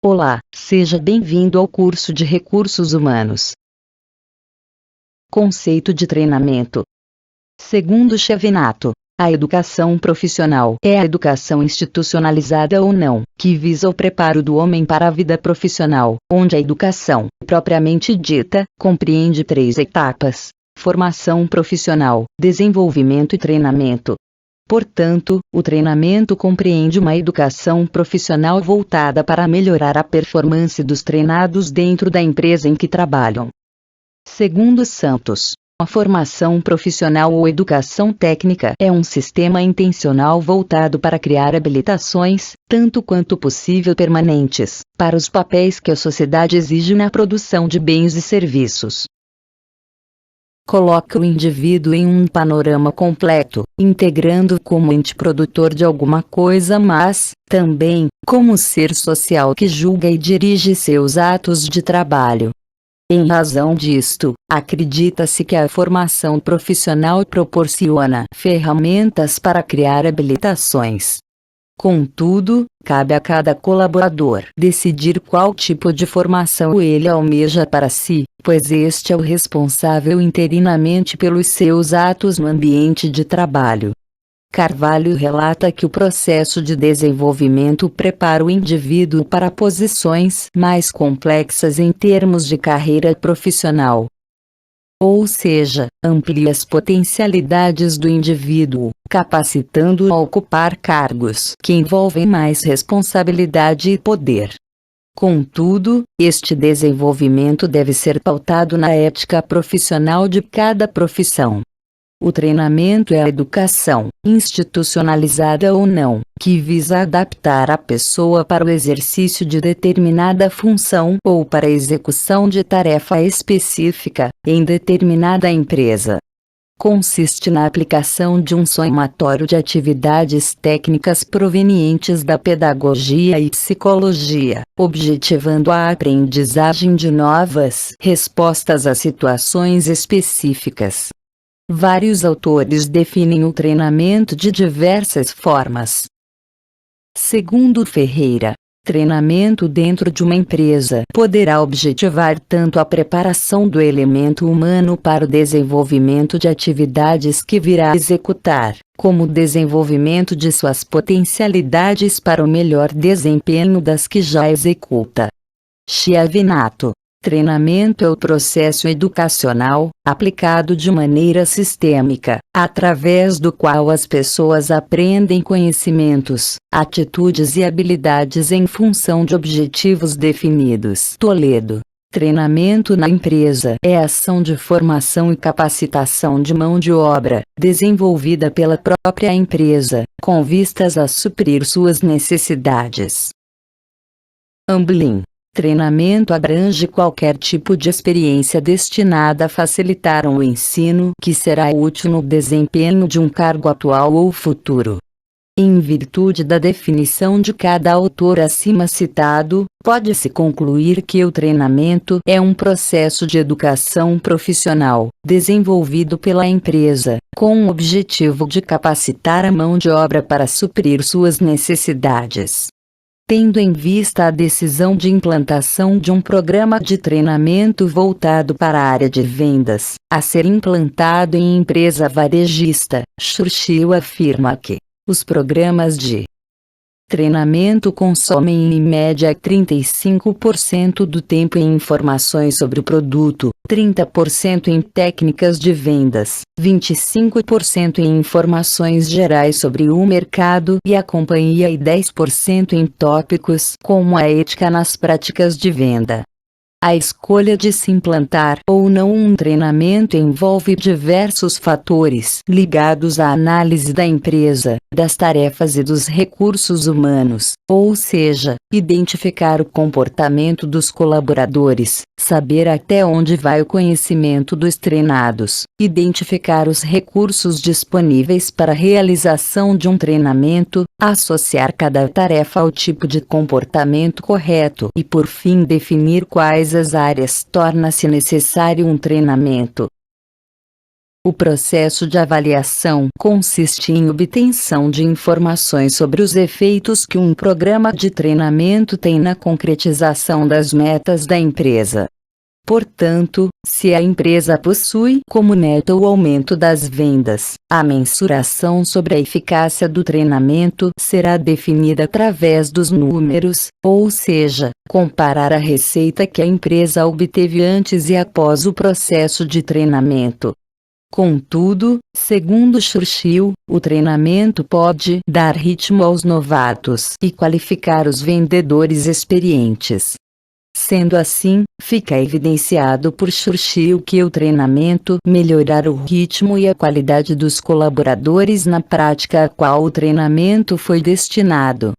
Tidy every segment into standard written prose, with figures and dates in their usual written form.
Olá, seja bem-vindo ao curso de Recursos Humanos. Conceito de treinamento. Segundo Schevenato, a educação profissional é a educação institucionalizada ou não, que visa o preparo do homem para a vida profissional, onde a educação, propriamente dita, compreende 3 etapas: formação profissional, desenvolvimento e treinamento. Portanto, o treinamento compreende uma educação profissional voltada para melhorar a performance dos treinados dentro da empresa em que trabalham. Segundo Santos, a formação profissional ou educação técnica é um sistema intencional voltado para criar habilitações, tanto quanto possível permanentes, para os papéis que a sociedade exige na produção de bens e serviços. Coloca o indivíduo em um panorama completo, integrando-o como ente produtor de alguma coisa, mas, também, como ser social que julga e dirige seus atos de trabalho. Em razão disto, acredita-se que a formação profissional proporciona ferramentas para criar habilitações. Contudo, cabe a cada colaborador decidir qual tipo de formação ele almeja para si, pois este é o responsável interinamente pelos seus atos no ambiente de trabalho. Carvalho relata que o processo de desenvolvimento prepara o indivíduo para posições mais complexas em termos de carreira profissional. Ou seja, amplia as potencialidades do indivíduo, capacitando-o a ocupar cargos que envolvem mais responsabilidade e poder. Contudo, este desenvolvimento deve ser pautado na ética profissional de cada profissão. O treinamento é a educação, institucionalizada ou não, que visa adaptar a pessoa para o exercício de determinada função ou para a execução de tarefa específica, em determinada empresa. Consiste na aplicação de um somatório de atividades técnicas provenientes da pedagogia e psicologia, objetivando a aprendizagem de novas respostas a situações específicas. Vários autores definem o treinamento de diversas formas. Segundo Ferreira, treinamento dentro de uma empresa poderá objetivar tanto a preparação do elemento humano para o desenvolvimento de atividades que virá executar, como o desenvolvimento de suas potencialidades para o melhor desempenho das que já executa. Schevenato. Treinamento é o processo educacional, aplicado de maneira sistêmica, através do qual as pessoas aprendem conhecimentos, atitudes e habilidades em função de objetivos definidos. Toledo. Treinamento na empresa é a ação de formação e capacitação de mão de obra, desenvolvida pela própria empresa, com vistas a suprir suas necessidades. Amblin. Treinamento abrange qualquer tipo de experiência destinada a facilitar um ensino que será útil no desempenho de um cargo atual ou futuro. Em virtude da definição de cada autor acima citado, pode-se concluir que o treinamento é um processo de educação profissional, desenvolvido pela empresa, com o objetivo de capacitar a mão de obra para suprir suas necessidades. Tendo em vista a decisão de implantação de um programa de treinamento voltado para a área de vendas, a ser implantado em empresa varejista, Churchill afirma que os programas de treinamento consomem em média 35% do tempo em informações sobre o produto, 30% em técnicas de vendas, 25% em informações gerais sobre o mercado e a companhia e 10% em tópicos como a ética nas práticas de venda. A escolha de se implantar ou não um treinamento envolve diversos fatores ligados à análise da empresa, das tarefas e dos recursos humanos, ou seja, identificar o comportamento dos colaboradores, saber até onde vai o conhecimento dos treinados, identificar os recursos disponíveis para a realização de um treinamento, associar cada tarefa ao tipo de comportamento correto e, por fim, definir quais as áreas torna-se necessário um treinamento. O processo de avaliação consiste em obtenção de informações sobre os efeitos que um programa de treinamento tem na concretização das metas da empresa. Portanto, se a empresa possui como meta o aumento das vendas, a mensuração sobre a eficácia do treinamento será definida através dos números, ou seja, comparar a receita que a empresa obteve antes e após o processo de treinamento. Contudo, segundo Churchill, o treinamento pode dar ritmo aos novatos e qualificar os vendedores experientes. Sendo assim, fica evidenciado por Churchill que o treinamento melhorar o ritmo e a qualidade dos colaboradores na prática a qual o treinamento foi destinado.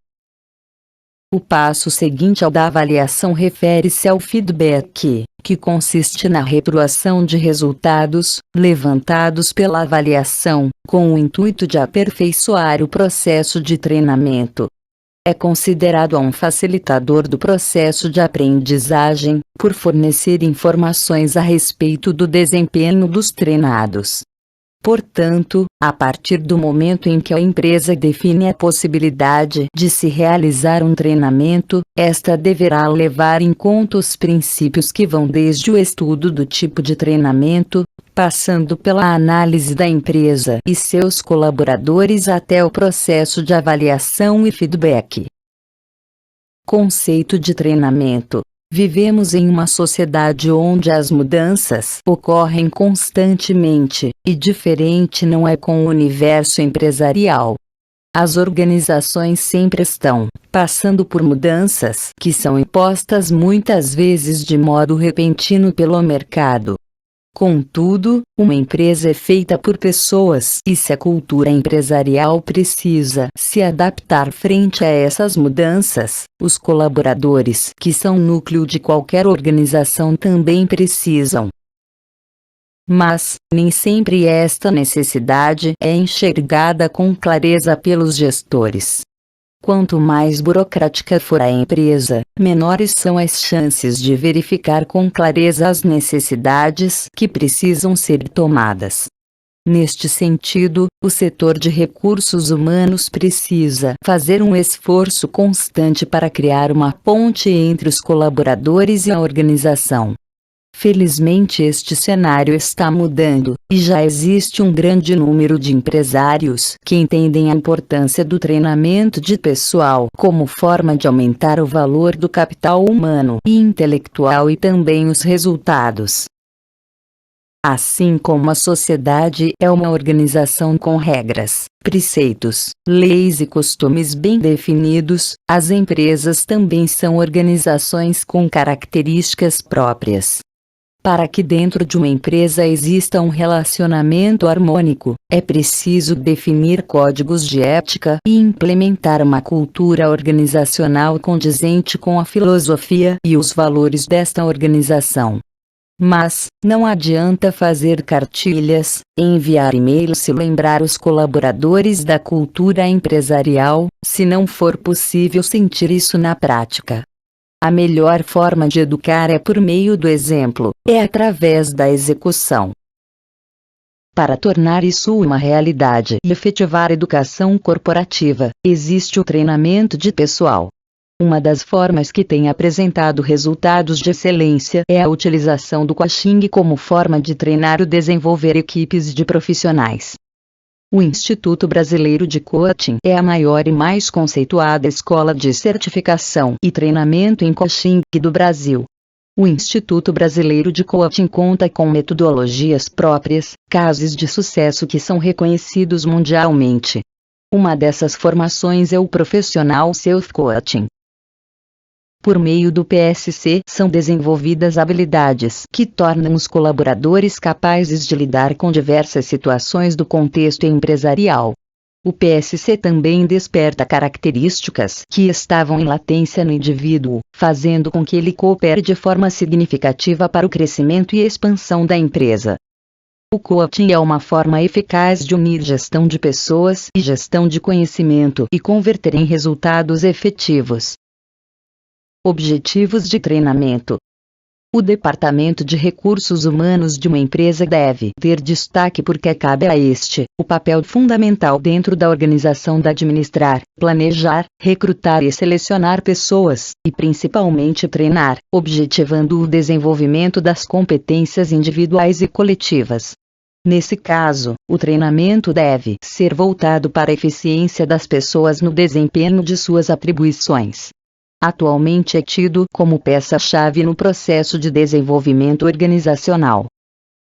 O passo seguinte ao da avaliação refere-se ao feedback, que consiste na reproação de resultados levantados pela avaliação, com o intuito de aperfeiçoar o processo de treinamento. É considerado um facilitador do processo de aprendizagem, por fornecer informações a respeito do desempenho dos treinados. Portanto, a partir do momento em que a empresa define a possibilidade de se realizar um treinamento, esta deverá levar em conta os princípios que vão desde o estudo do tipo de treinamento, passando pela análise da empresa e seus colaboradores até o processo de avaliação e feedback. Conceito de treinamento. Vivemos em uma sociedade onde as mudanças ocorrem constantemente, e diferente não é com o universo empresarial. As organizações sempre estão passando por mudanças que são impostas muitas vezes de modo repentino pelo mercado. Contudo, uma empresa é feita por pessoas e se a cultura empresarial precisa se adaptar frente a essas mudanças, os colaboradores, que são núcleo de qualquer organização, também precisam. Mas, nem sempre esta necessidade é enxergada com clareza pelos gestores. Quanto mais burocrática for a empresa, menores são as chances de verificar com clareza as necessidades que precisam ser tomadas. Neste sentido, o setor de recursos humanos precisa fazer um esforço constante para criar uma ponte entre os colaboradores e a organização. Felizmente este cenário está mudando, e já existe um grande número de empresários que entendem a importância do treinamento de pessoal como forma de aumentar o valor do capital humano e intelectual e também os resultados. Assim como a sociedade é uma organização com regras, preceitos, leis e costumes bem definidos, as empresas também são organizações com características próprias. Para que dentro de uma empresa exista um relacionamento harmônico, é preciso definir códigos de ética e implementar uma cultura organizacional condizente com a filosofia e os valores desta organização. Mas, não adianta fazer cartilhas, enviar e-mails e lembrar os colaboradores da cultura empresarial, se não for possível sentir isso na prática. A melhor forma de educar é por meio do exemplo, é através da execução. Para tornar isso uma realidade e efetivar a educação corporativa, existe o treinamento de pessoal. Uma das formas que tem apresentado resultados de excelência é a utilização do coaching como forma de treinar e desenvolver equipes de profissionais. O Instituto Brasileiro de Coaching é a maior e mais conceituada escola de certificação e treinamento em coaching do Brasil. O Instituto Brasileiro de Coaching conta com metodologias próprias, casos de sucesso que são reconhecidos mundialmente. Uma dessas formações é o Professional Self Coaching. Por meio do PSC são desenvolvidas habilidades que tornam os colaboradores capazes de lidar com diversas situações do contexto empresarial. O PSC também desperta características que estavam em latência no indivíduo, fazendo com que ele coopere de forma significativa para o crescimento e expansão da empresa. O coaching é uma forma eficaz de unir gestão de pessoas e gestão de conhecimento e converter em resultados efetivos. Objetivos de treinamento. O Departamento de Recursos Humanos de uma empresa deve ter destaque porque cabe a este o papel fundamental dentro da organização da administrar, planejar, recrutar e selecionar pessoas, e principalmente treinar, objetivando o desenvolvimento das competências individuais e coletivas. Nesse caso, o treinamento deve ser voltado para a eficiência das pessoas no desempenho de suas atribuições. Atualmente é tido como peça-chave no processo de desenvolvimento organizacional.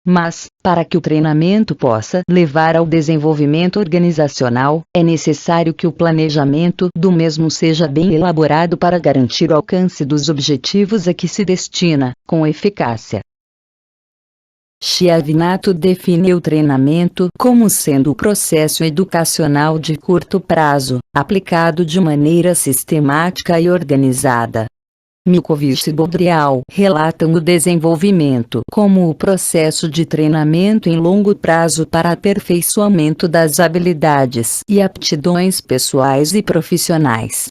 Mas, para que o treinamento possa levar ao desenvolvimento organizacional, é necessário que o planejamento do mesmo seja bem elaborado para garantir o alcance dos objetivos a que se destina, com eficácia. Chiavinato define o treinamento como sendo o processo educacional de curto prazo, aplicado de maneira sistemática e organizada. Milkovich e Bodrial relatam o desenvolvimento como o processo de treinamento em longo prazo para aperfeiçoamento das habilidades e aptidões pessoais e profissionais.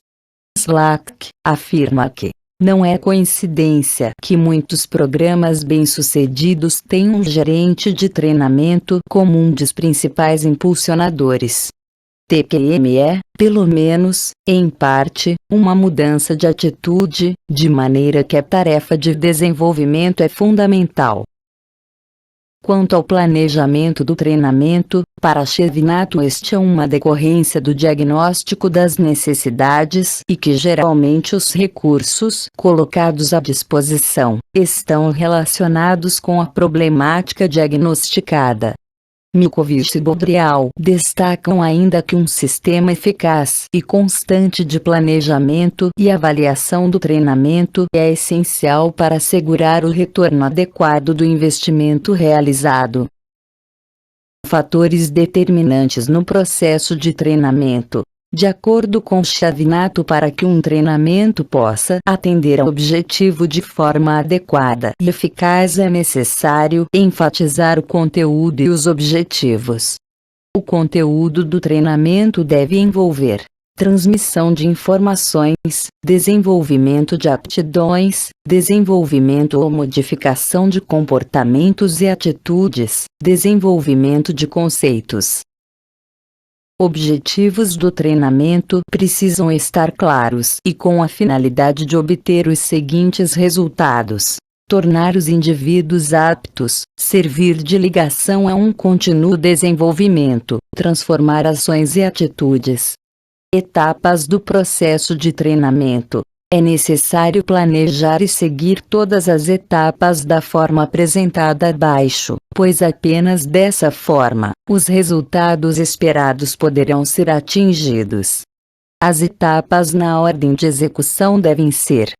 Slack afirma que não é coincidência que muitos programas bem-sucedidos têm um gerente de treinamento como um dos principais impulsionadores. TPM é, pelo menos, em parte, uma mudança de atitude, de maneira que a tarefa de desenvolvimento é fundamental. Quanto ao planejamento do treinamento, para Chiavinato este é uma decorrência do diagnóstico das necessidades e que geralmente os recursos colocados à disposição estão relacionados com a problemática diagnosticada. Milkovich e Bodrial destacam ainda que um sistema eficaz e constante de planejamento e avaliação do treinamento é essencial para assegurar o retorno adequado do investimento realizado. Fatores determinantes no processo de treinamento. De acordo com Chiavinato, para que um treinamento possa atender ao objetivo de forma adequada e eficaz é necessário enfatizar o conteúdo e os objetivos. O conteúdo do treinamento deve envolver transmissão de informações, desenvolvimento de aptidões, desenvolvimento ou modificação de comportamentos e atitudes, desenvolvimento de conceitos. Objetivos do treinamento precisam estar claros e com a finalidade de obter os seguintes resultados: tornar os indivíduos aptos, servir de ligação a um contínuo desenvolvimento, transformar ações e atitudes. Etapas do processo de treinamento. É necessário planejar e seguir todas as etapas da forma apresentada abaixo, pois apenas dessa forma, os resultados esperados poderão ser atingidos. As etapas na ordem de execução devem ser: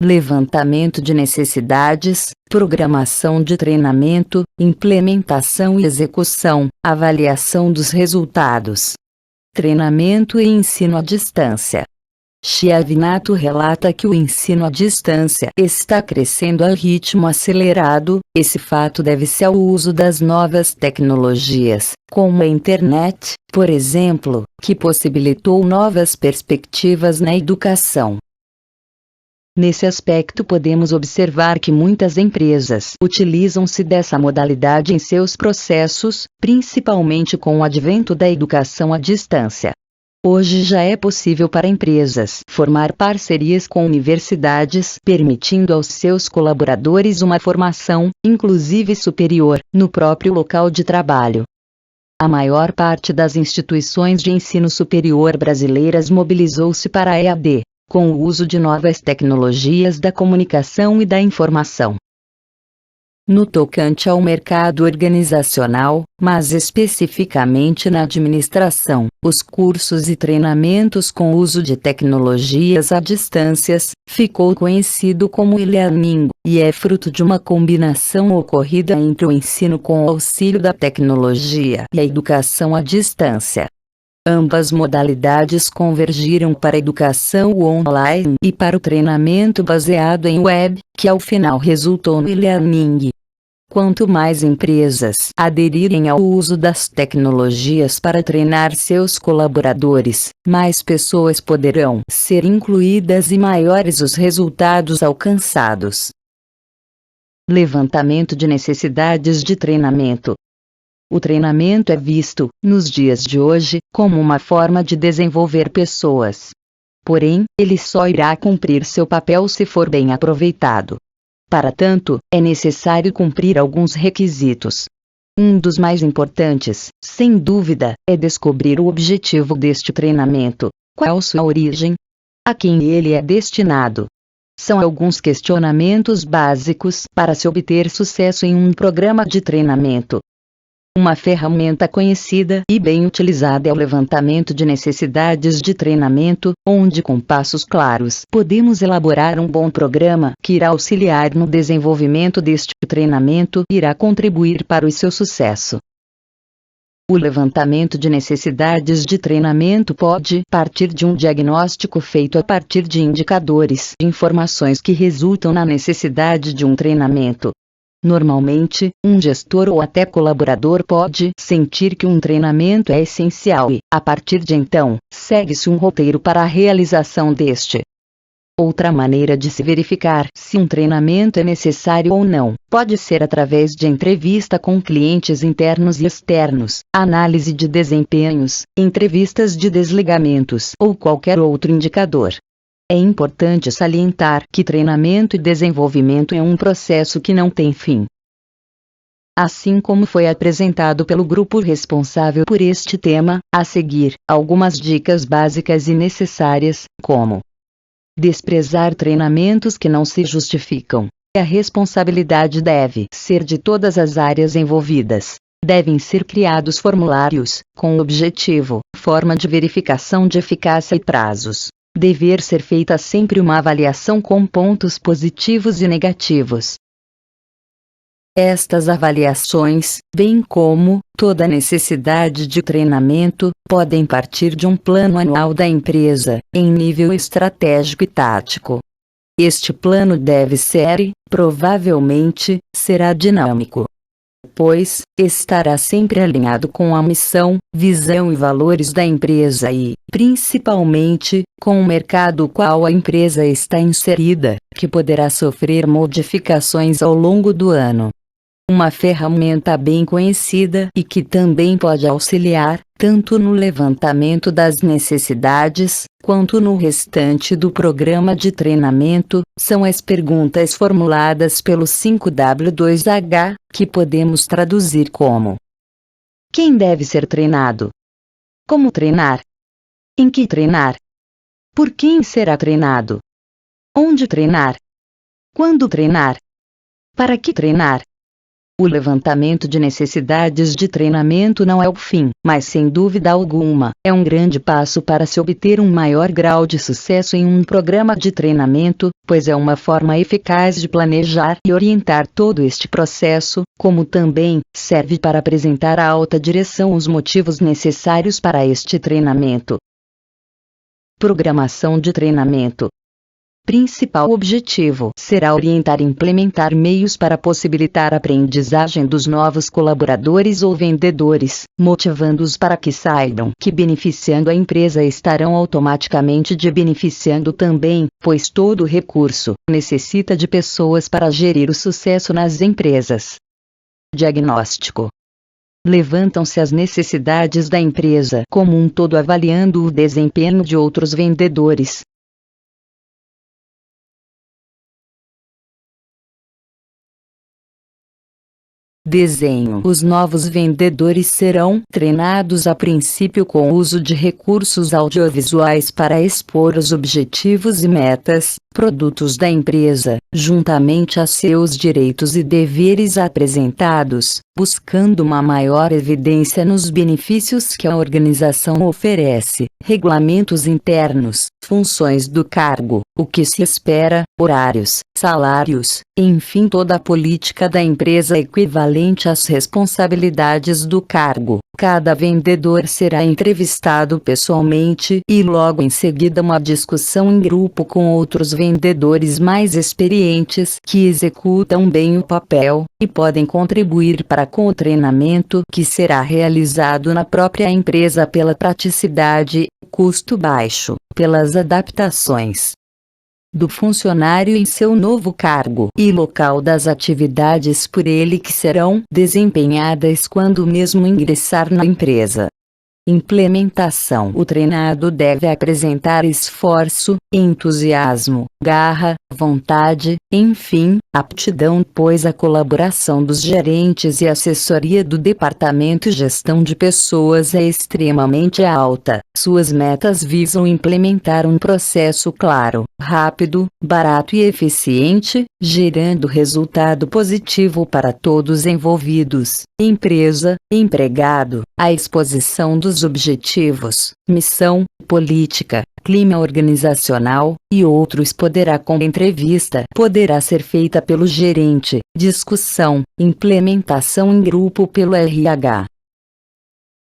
levantamento de necessidades, programação de treinamento, implementação e execução, avaliação dos resultados. Treinamento e ensino à distância. Chiavinato relata que o ensino à distância está crescendo a ritmo acelerado. Esse fato deve-se ao uso das novas tecnologias, como a internet, por exemplo, que possibilitou novas perspectivas na educação. Nesse aspecto podemos observar que muitas empresas utilizam-se dessa modalidade em seus processos, principalmente com o advento da educação à distância. Hoje já é possível para empresas formar parcerias com universidades, permitindo aos seus colaboradores uma formação, inclusive superior, no próprio local de trabalho. A maior parte das instituições de ensino superior brasileiras mobilizou-se para a EAD, com o uso de novas tecnologias da comunicação e da informação. No tocante ao mercado organizacional, mas especificamente na administração, os cursos e treinamentos com uso de tecnologias à distância ficou conhecido como e-learning, e é fruto de uma combinação ocorrida entre o ensino com o auxílio da tecnologia e a educação à distância. Ambas modalidades convergiram para a educação online e para o treinamento baseado em web, que ao final resultou no e-learning. Quanto mais empresas aderirem ao uso das tecnologias para treinar seus colaboradores, mais pessoas poderão ser incluídas e maiores os resultados alcançados. Levantamento de necessidades de treinamento. O treinamento é visto, nos dias de hoje, como uma forma de desenvolver pessoas. Porém, ele só irá cumprir seu papel se for bem aproveitado. Para tanto, é necessário cumprir alguns requisitos. Um dos mais importantes, sem dúvida, é descobrir o objetivo deste treinamento, qual sua origem, a quem ele é destinado. São alguns questionamentos básicos para se obter sucesso em um programa de treinamento. Uma ferramenta conhecida e bem utilizada é o levantamento de necessidades de treinamento, onde com passos claros podemos elaborar um bom programa que irá auxiliar no desenvolvimento deste treinamento e irá contribuir para o seu sucesso. O levantamento de necessidades de treinamento pode partir de um diagnóstico feito a partir de indicadores e informações que resultam na necessidade de um treinamento. Normalmente, um gestor ou até colaborador pode sentir que um treinamento é essencial e, a partir de então, segue-se um roteiro para a realização deste. Outra maneira de se verificar se um treinamento é necessário ou não, pode ser através de entrevista com clientes internos e externos, análise de desempenhos, entrevistas de desligamentos ou qualquer outro indicador. É importante salientar que treinamento e desenvolvimento é um processo que não tem fim. Assim como foi apresentado pelo grupo responsável por este tema, a seguir, algumas dicas básicas e necessárias, como desprezar treinamentos que não se justificam. A responsabilidade deve ser de todas as áreas envolvidas. Devem ser criados formulários, com objetivo, forma de verificação de eficácia e prazos. Dever ser feita sempre uma avaliação com pontos positivos e negativos. Estas avaliações, bem como toda necessidade de treinamento, podem partir de um plano anual da empresa, em nível estratégico e tático. Este plano deve ser e, provavelmente, será dinâmico, pois estará sempre alinhado com a missão, visão e valores da empresa e, principalmente, com o mercado no qual a empresa está inserida, que poderá sofrer modificações ao longo do ano. Uma ferramenta bem conhecida e que também pode auxiliar, tanto no levantamento das necessidades, quanto no restante do programa de treinamento, são as perguntas formuladas pelo 5W2H, que podemos traduzir como: quem deve ser treinado? Como treinar? Em que treinar? Por quem será treinado? Onde treinar? Quando treinar? Para que treinar? O levantamento de necessidades de treinamento não é o fim, mas sem dúvida alguma, é um grande passo para se obter um maior grau de sucesso em um programa de treinamento, pois é uma forma eficaz de planejar e orientar todo este processo, como também serve para apresentar à alta direção os motivos necessários para este treinamento. Programação de treinamento. Principal objetivo será orientar e implementar meios para possibilitar a aprendizagem dos novos colaboradores ou vendedores, motivando-os para que saibam que beneficiando a empresa estarão automaticamente beneficiando também, pois todo recurso necessita de pessoas para gerir o sucesso nas empresas. Diagnóstico. Levantam-se as necessidades da empresa como um todo avaliando o desempenho de outros vendedores. Desenho. Os novos vendedores serão treinados a princípio com o uso de recursos audiovisuais para expor os objetivos e metas, produtos da empresa, juntamente a seus direitos e deveres apresentados, buscando uma maior evidência nos benefícios que a organização oferece, regulamentos internos, funções do cargo, o que se espera, horários, salários, enfim toda a política da empresa equivalente às responsabilidades do cargo. Cada vendedor será entrevistado pessoalmente e logo em seguida uma discussão em grupo com outros vendedores mais experientes que executam bem o papel e podem contribuir para com o treinamento que será realizado na própria empresa pela praticidade, custo baixo, pelas adaptações do funcionário em seu novo cargo e local das atividades por ele que serão desempenhadas quando mesmo ingressar na empresa. Implementação: o treinado deve apresentar esforço, entusiasmo, garra, vontade, enfim, aptidão, pois a colaboração dos gerentes e assessoria do departamento gestão de pessoas é extremamente alta. Suas metas visam implementar um processo claro, rápido, barato e eficiente, gerando resultado positivo para todos envolvidos, empresa, empregado. A exposição dos objetivos, missão, política, clima organizacional e outros poderá ser feita pelo gerente, discussão, implementação em grupo pelo RH.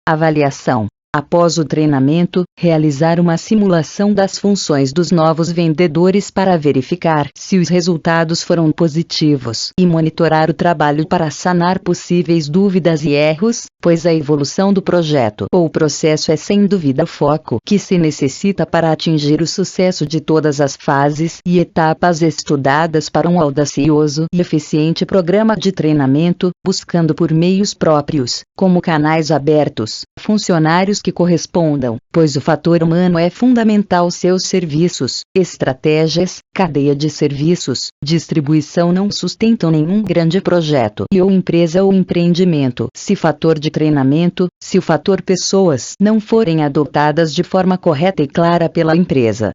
Avaliação: após o treinamento, realizar uma simulação das funções dos novos vendedores para verificar se os resultados foram positivos e monitorar o trabalho para sanar possíveis dúvidas e erros, pois a evolução do projeto ou processo é sem dúvida o foco que se necessita para atingir o sucesso de todas as fases e etapas estudadas para um audacioso e eficiente programa de treinamento, buscando por meios próprios, como canais abertos, funcionários que correspondam, pois o fator humano é fundamental. Seus serviços, estratégias, cadeia de serviços, distribuição não sustentam nenhum grande projeto ou empresa ou empreendimento se o fator pessoas não forem adotadas de forma correta e clara pela empresa.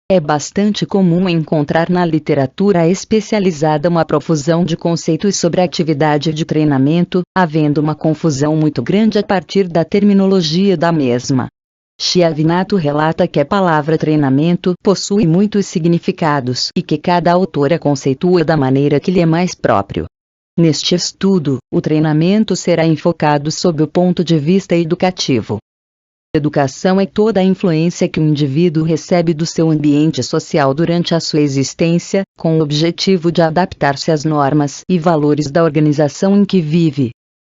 É bastante comum encontrar na literatura especializada uma profusão de conceitos sobre a atividade de treinamento, havendo uma confusão muito grande a partir da terminologia da mesma. Schiavinato relata que a palavra treinamento possui muitos significados e que cada autor a conceitua da maneira que lhe é mais próprio. Neste estudo, o treinamento será enfocado sob o ponto de vista educativo. Educação é toda a influência que o indivíduo recebe do seu ambiente social durante a sua existência, com o objetivo de adaptar-se às normas e valores da organização em que vive.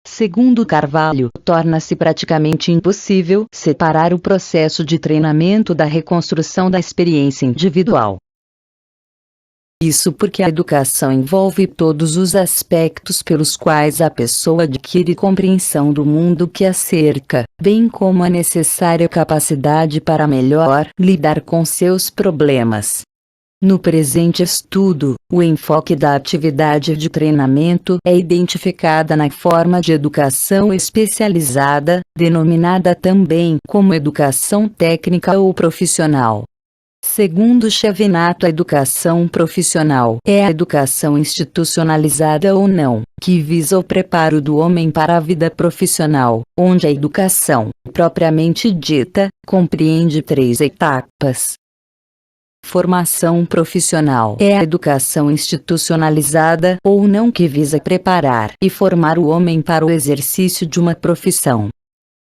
Segundo Carvalho, torna-se praticamente impossível separar o processo de treinamento da reconstrução da experiência individual. Isso porque a educação envolve todos os aspectos pelos quais a pessoa adquire compreensão do mundo que a cerca, bem como a necessária capacidade para melhor lidar com seus problemas. No presente estudo, o enfoque da atividade de treinamento é identificada na forma de educação especializada, denominada também como educação técnica ou profissional. Segundo Schiavinato, a educação profissional é a educação institucionalizada ou não, que visa o preparo do homem para a vida profissional, onde a educação, propriamente dita, compreende 3 etapas. Formação profissional é a educação institucionalizada ou não que visa preparar e formar o homem para o exercício de uma profissão.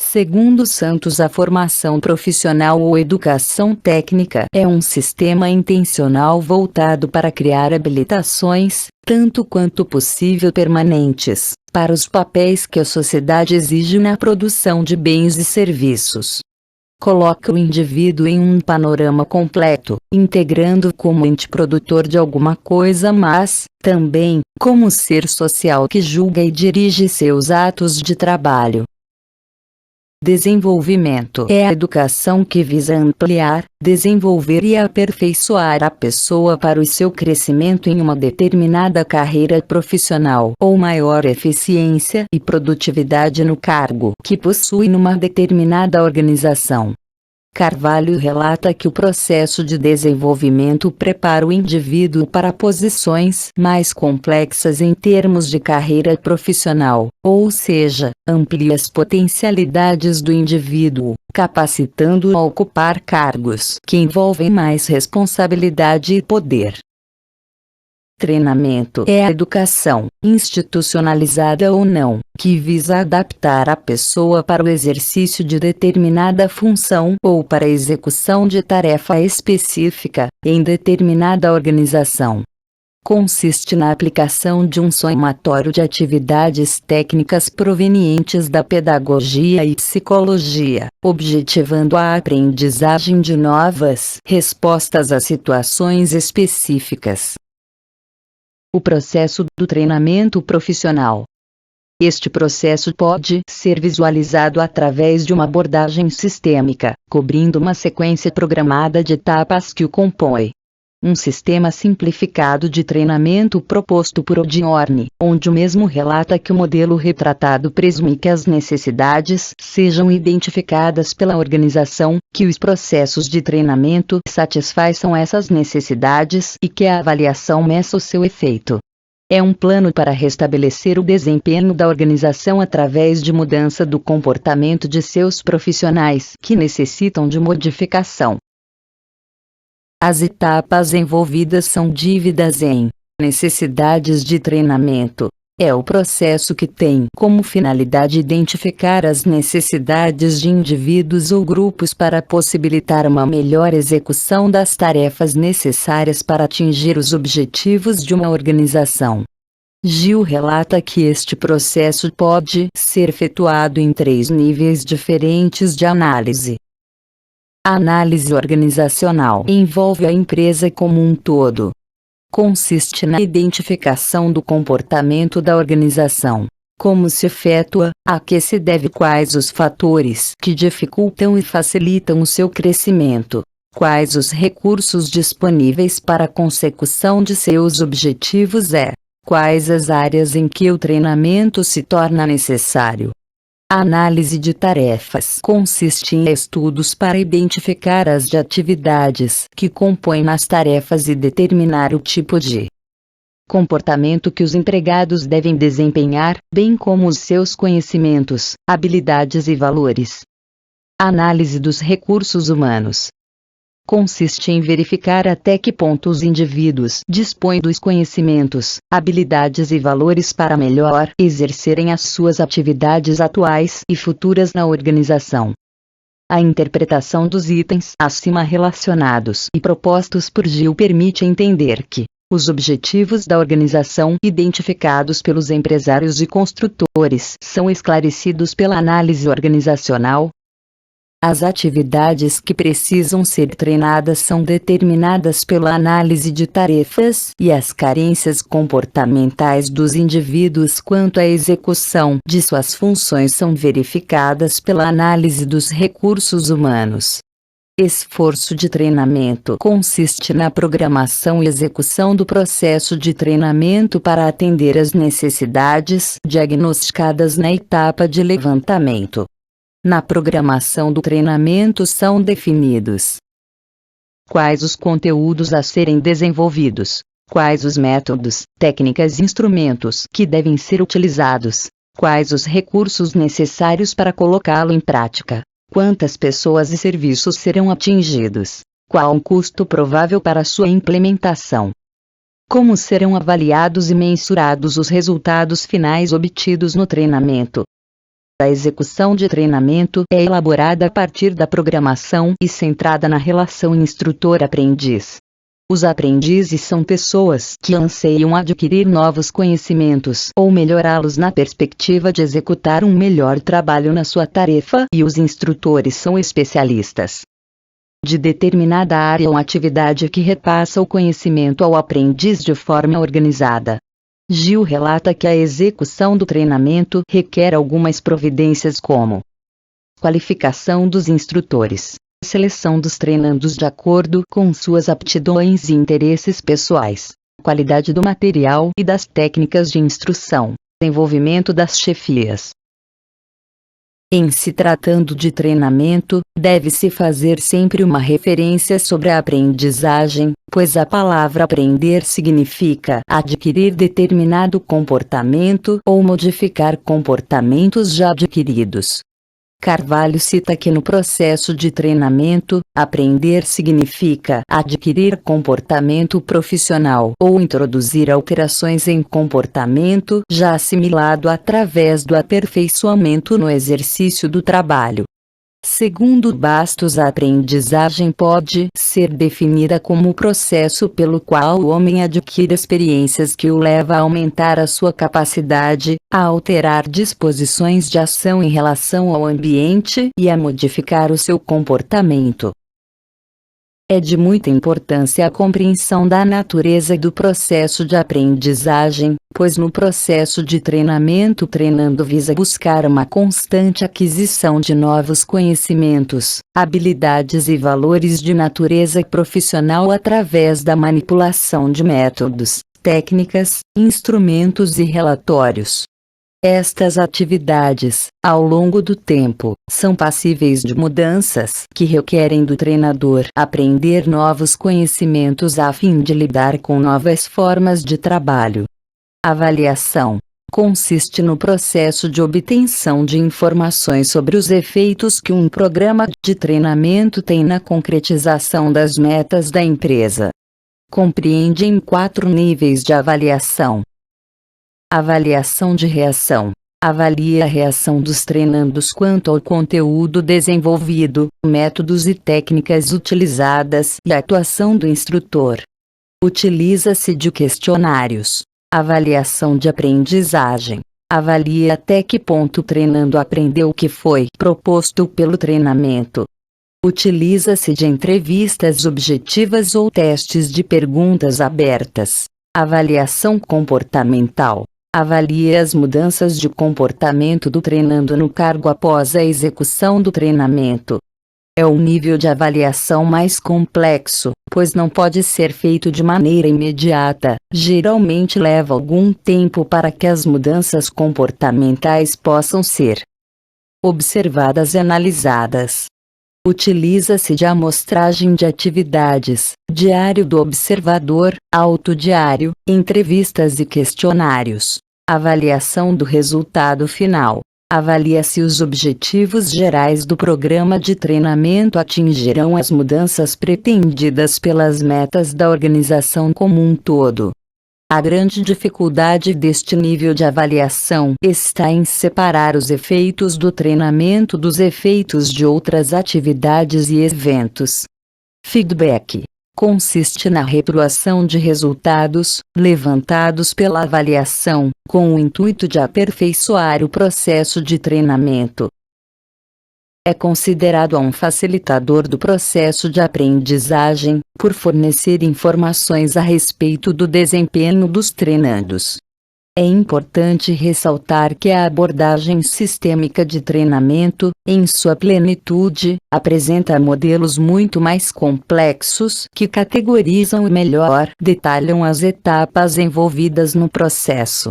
Segundo Santos, a formação profissional ou educação técnica é um sistema intencional voltado para criar habilitações, tanto quanto possível permanentes, para os papéis que a sociedade exige na produção de bens e serviços. Coloca o indivíduo em um panorama completo, integrando-o como ente produtor de alguma coisa, mas, também, como ser social que julga e dirige seus atos de trabalho. Desenvolvimento é a educação que visa ampliar, desenvolver e aperfeiçoar a pessoa para o seu crescimento em uma determinada carreira profissional ou maior eficiência e produtividade no cargo que possui numa determinada organização. Carvalho relata que o processo de desenvolvimento prepara o indivíduo para posições mais complexas em termos de carreira profissional, ou seja, amplia as potencialidades do indivíduo, capacitando-o a ocupar cargos que envolvem mais responsabilidade e poder. Treinamento é a educação, institucionalizada ou não, que visa adaptar a pessoa para o exercício de determinada função ou para a execução de tarefa específica, em determinada organização. consiste na aplicação de um somatório de atividades técnicas provenientes da pedagogia e psicologia, objetivando a aprendizagem de novas respostas a situações específicas. O processo do treinamento profissional. Este processo pode ser visualizado através de uma abordagem sistêmica, cobrindo uma sequência programada de etapas que o compõe. Um sistema simplificado de treinamento proposto por Odorni, onde o mesmo relata que o modelo retratado presume que as necessidades sejam identificadas pela organização, que os processos de treinamento satisfaçam essas necessidades e que a avaliação meça o seu efeito. É um plano para restabelecer o desempenho da organização através de mudança do comportamento de seus profissionais que necessitam de modificação. As etapas envolvidas são divididas em necessidades de treinamento. É o processo que tem como finalidade identificar as necessidades de indivíduos ou grupos para possibilitar uma melhor execução das tarefas necessárias para atingir os objetivos de uma organização. Gil relata que este processo pode ser efetuado em 3 níveis diferentes de análise. A análise organizacional envolve a empresa como um todo. Consiste na identificação do comportamento da organização, como se efetua, a que se deve, quais os fatores que dificultam e facilitam o seu crescimento, quais os recursos disponíveis para a consecução de seus objetivos quais as áreas em que o treinamento se torna necessário. A análise de tarefas consiste em estudos para identificar as atividades que compõem as tarefas e determinar o tipo de comportamento que os empregados devem desempenhar, bem como os seus conhecimentos, habilidades e valores. A análise dos recursos humanos consiste em verificar até que ponto os indivíduos dispõem dos conhecimentos, habilidades e valores para melhor exercerem as suas atividades atuais e futuras na organização. A interpretação dos itens acima relacionados e propostos por Gil permite entender que os objetivos da organização identificados pelos empresários e construtores são esclarecidos pela análise organizacional. As atividades que precisam ser treinadas são determinadas pela análise de tarefas e as carências comportamentais dos indivíduos quanto à execução de suas funções são verificadas pela análise dos recursos humanos. Esforço de treinamento consiste na programação e execução do processo de treinamento para atender às necessidades diagnosticadas na etapa de levantamento. Na programação do treinamento são definidos quais os conteúdos a serem desenvolvidos, quais os métodos, técnicas e instrumentos que devem ser utilizados, quais os recursos necessários para colocá-lo em prática, quantas pessoas e serviços serão atingidos, qual o custo provável para sua implementação, como serão avaliados e mensurados os resultados finais obtidos no treinamento. A execução de treinamento é elaborada a partir da programação e centrada na relação instrutor-aprendiz. Os aprendizes são pessoas que anseiam adquirir novos conhecimentos ou melhorá-los na perspectiva de executar um melhor trabalho na sua tarefa, e os instrutores são especialistas de determinada área ou atividade que repassa o conhecimento ao aprendiz de forma organizada. Gil relata que a execução do treinamento requer algumas providências como qualificação dos instrutores, seleção dos treinandos de acordo com suas aptidões e interesses pessoais, qualidade do material e das técnicas de instrução, envolvimento das chefias. Em se tratando de treinamento, deve-se fazer sempre uma referência sobre a aprendizagem, pois a palavra aprender significa adquirir determinado comportamento ou modificar comportamentos já adquiridos. Carvalho cita que no processo de treinamento, aprender significa adquirir comportamento profissional ou introduzir alterações em comportamento já assimilado através do aperfeiçoamento no exercício do trabalho. Segundo Bastos, a aprendizagem pode ser definida como o processo pelo qual o homem adquire experiências que o leva a aumentar a sua capacidade, a alterar disposições de ação em relação ao ambiente e a modificar o seu comportamento. É de muita importância a compreensão da natureza do processo de aprendizagem, pois no processo de treinamento, o treinando visa buscar uma constante aquisição de novos conhecimentos, habilidades e valores de natureza profissional através da manipulação de métodos, técnicas, instrumentos e relatórios. Estas atividades, ao longo do tempo, são passíveis de mudanças que requerem do treinador aprender novos conhecimentos a fim de lidar com novas formas de trabalho. Avaliação consiste no processo de obtenção de informações sobre os efeitos que um programa de treinamento tem na concretização das metas da empresa. Compreende em 4 níveis de avaliação. Avaliação de reação. Avalia a reação dos treinandos quanto ao conteúdo desenvolvido, métodos e técnicas utilizadas e a atuação do instrutor. Utiliza-se de questionários. Avaliação de aprendizagem. Avalia até que ponto o treinando aprendeu o que foi proposto pelo treinamento. Utiliza-se de entrevistas objetivas ou testes de perguntas abertas. Avaliação comportamental. Avalia as mudanças de comportamento do treinando no cargo após a execução do treinamento. É o nível de avaliação mais complexo, pois não pode ser feito de maneira imediata, geralmente leva algum tempo para que as mudanças comportamentais possam ser observadas e analisadas. Utiliza-se de amostragem de atividades, diário do observador, autodiário, entrevistas e questionários. Avaliação do resultado final. Avalia-se os objetivos gerais do programa de treinamento atingirão as mudanças pretendidas pelas metas da organização como um todo. A grande dificuldade deste nível de avaliação está em separar os efeitos do treinamento dos efeitos de outras atividades e eventos. Feedback consiste na reprodução de resultados, levantados pela avaliação, com o intuito de aperfeiçoar o processo de treinamento. É considerado um facilitador do processo de aprendizagem, por fornecer informações a respeito do desempenho dos treinandos. É importante ressaltar que a abordagem sistêmica de treinamento, em sua plenitude, apresenta modelos muito mais complexos que categorizam e melhor detalham as etapas envolvidas no processo.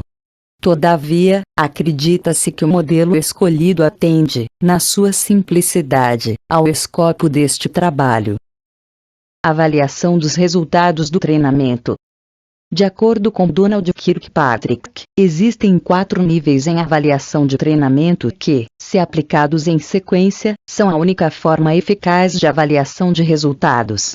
Todavia, acredita-se que o modelo escolhido atende, na sua simplicidade, ao escopo deste trabalho. Avaliação dos resultados do treinamento. De acordo com Donald Kirkpatrick, existem 4 níveis em avaliação de treinamento que, se aplicados em sequência, são a única forma eficaz de avaliação de resultados.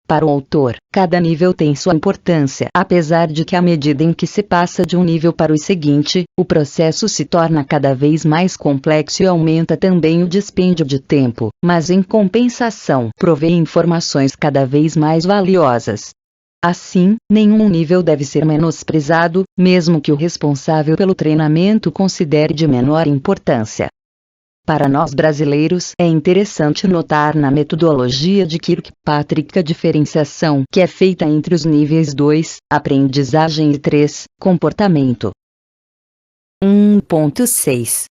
Para o autor, cada nível tem sua importância, apesar de que à medida em que se passa de um nível para o seguinte, o processo se torna cada vez mais complexo e aumenta também o dispêndio de tempo, mas em compensação, provê informações cada vez mais valiosas. Assim, nenhum nível deve ser menosprezado, mesmo que o responsável pelo treinamento considere de menor importância. Para nós brasileiros, é interessante notar na metodologia de Kirkpatrick a diferenciação que é feita entre os níveis 2, aprendizagem e 3, comportamento. 1.6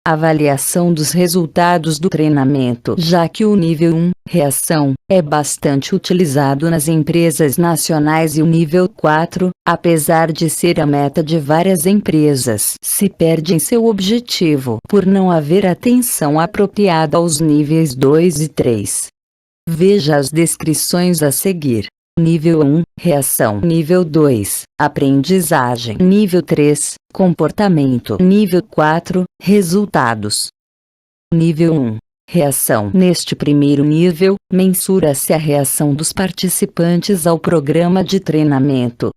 Avaliação dos resultados do treinamento. Já que o nível 1, reação, é bastante utilizado nas empresas nacionais e o nível 4, apesar de ser a meta de várias empresas, se perde em seu objetivo por não haver atenção apropriada aos níveis 2 e 3. Veja as descrições a seguir. Nível 1, reação. Nível 2, aprendizagem. Nível 3, comportamento. Nível 4, resultados. Nível 1, reação. Neste primeiro nível, mensura-se a reação dos participantes ao programa de treinamento.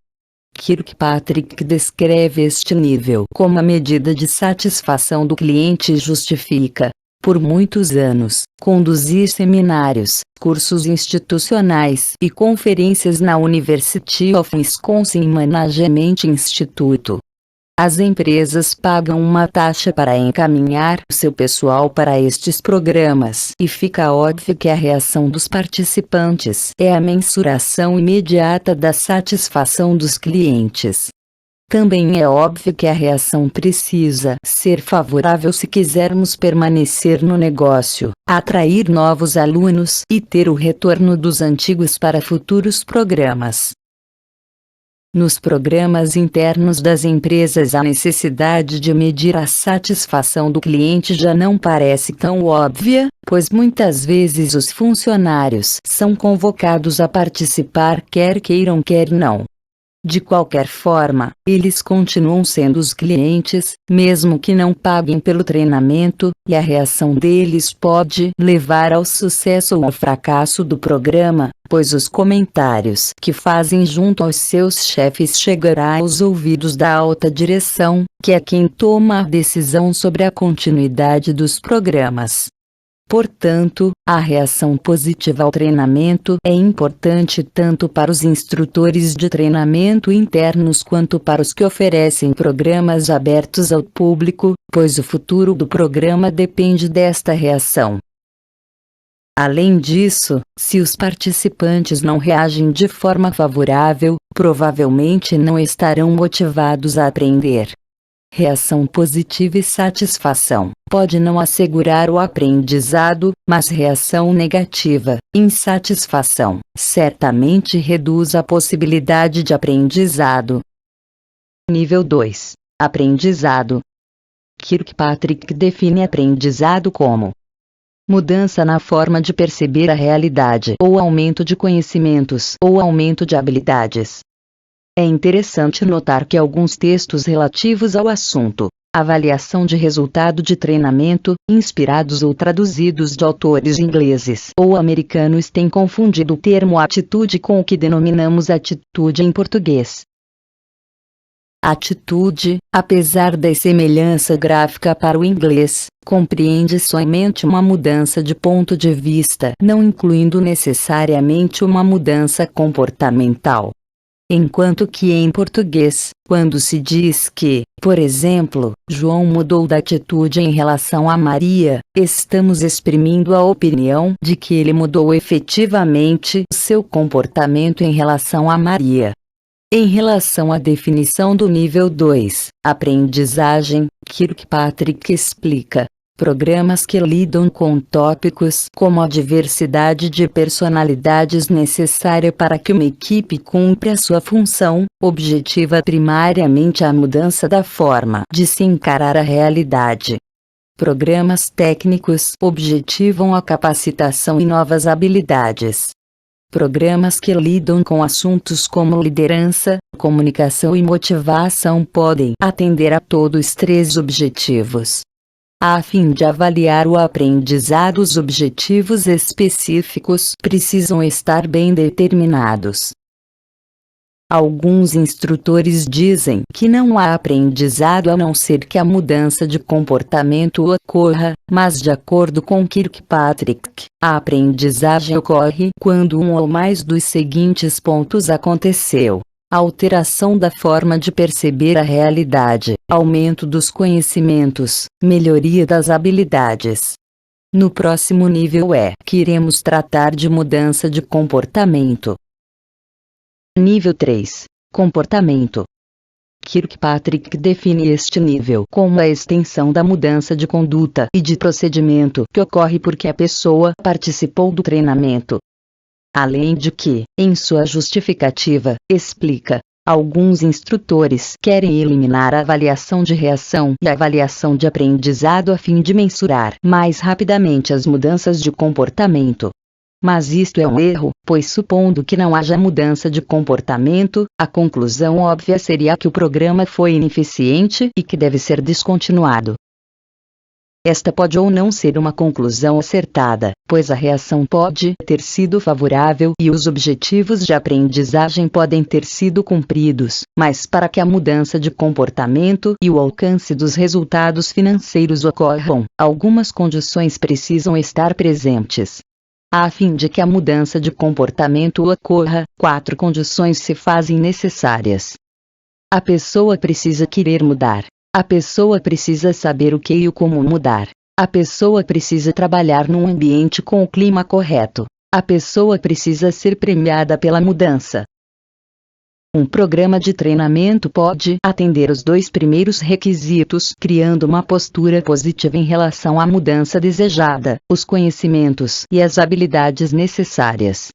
Kirkpatrick descreve este nível como a medida de satisfação do cliente e justifica, por muitos anos, conduzi seminários, cursos institucionais e conferências na University of Wisconsin Management Institute. As empresas pagam uma taxa para encaminhar seu pessoal para estes programas, e fica óbvio que a reação dos participantes é a mensuração imediata da satisfação dos clientes. Também é óbvio que a reação precisa ser favorável se quisermos permanecer no negócio, atrair novos alunos e ter o retorno dos antigos para futuros programas. Nos programas internos das empresas, a necessidade de medir a satisfação do cliente já não parece tão óbvia, pois muitas vezes os funcionários são convocados a participar quer queiram quer não. De qualquer forma, eles continuam sendo os clientes, mesmo que não paguem pelo treinamento, e a reação deles pode levar ao sucesso ou ao fracasso do programa, pois os comentários que fazem junto aos seus chefes chegará aos ouvidos da alta direção, que é quem toma a decisão sobre a continuidade dos programas. Portanto, a reação positiva ao treinamento é importante tanto para os instrutores de treinamento internos quanto para os que oferecem programas abertos ao público, pois o futuro do programa depende desta reação. Além disso, se os participantes não reagem de forma favorável, provavelmente não estarão motivados a aprender. Reação positiva e satisfação pode não assegurar o aprendizado, mas reação negativa, insatisfação, certamente reduz a possibilidade de aprendizado. Nível 2. Aprendizado. Kirkpatrick define aprendizado como mudança na forma de perceber a realidade, ou aumento de conhecimentos, ou aumento de habilidades. É interessante notar que alguns textos relativos ao assunto, avaliação de resultado de treinamento, inspirados ou traduzidos de autores ingleses ou americanos, têm confundido o termo atitude com o que denominamos atitude em português. Atitude, apesar da semelhança gráfica para o inglês, compreende somente uma mudança de ponto de vista, não incluindo necessariamente uma mudança comportamental. Enquanto que em português, quando se diz que, por exemplo, João mudou de atitude em relação a Maria, estamos exprimindo a opinião de que ele mudou efetivamente seu comportamento em relação a Maria. Em relação à definição do nível 2, aprendizagem, Kirkpatrick explica: programas que lidam com tópicos como a diversidade de personalidades necessária para que uma equipe cumpra a sua função, objetiva primariamente a mudança da forma de se encarar a realidade. Programas técnicos objetivam a capacitação e novas habilidades. Programas que lidam com assuntos como liderança, comunicação e motivação podem atender a todos os três objetivos. A fim de avaliar o aprendizado, os objetivos específicos precisam estar bem determinados. Alguns instrutores dizem que não há aprendizado a não ser que a mudança de comportamento ocorra, mas de acordo com Kirkpatrick, a aprendizagem ocorre quando um ou mais dos seguintes pontos aconteceu: alteração da forma de perceber a realidade, aumento dos conhecimentos, melhoria das habilidades. No próximo nível que iremos tratar de mudança de comportamento. Nível 3. Comportamento. Kirkpatrick define este nível como a extensão da mudança de conduta e de procedimento que ocorre porque a pessoa participou do treinamento. Além de que, em sua justificativa, explica: alguns instrutores querem eliminar a avaliação de reação e a avaliação de aprendizado a fim de mensurar mais rapidamente as mudanças de comportamento. Mas isto é um erro, pois supondo que não haja mudança de comportamento, a conclusão óbvia seria que o programa foi ineficiente e que deve ser descontinuado. Esta pode ou não ser uma conclusão acertada, pois a reação pode ter sido favorável e os objetivos de aprendizagem podem ter sido cumpridos, mas para que a mudança de comportamento e o alcance dos resultados financeiros ocorram, algumas condições precisam estar presentes. A fim de que a mudança de comportamento ocorra, 4 condições se fazem necessárias. A pessoa precisa querer mudar. A pessoa precisa saber o que e o como mudar. A pessoa precisa trabalhar num ambiente com o clima correto. A pessoa precisa ser premiada pela mudança. Um programa de treinamento pode atender os 2 primeiros requisitos, criando uma postura positiva em relação à mudança desejada, os conhecimentos e as habilidades necessárias.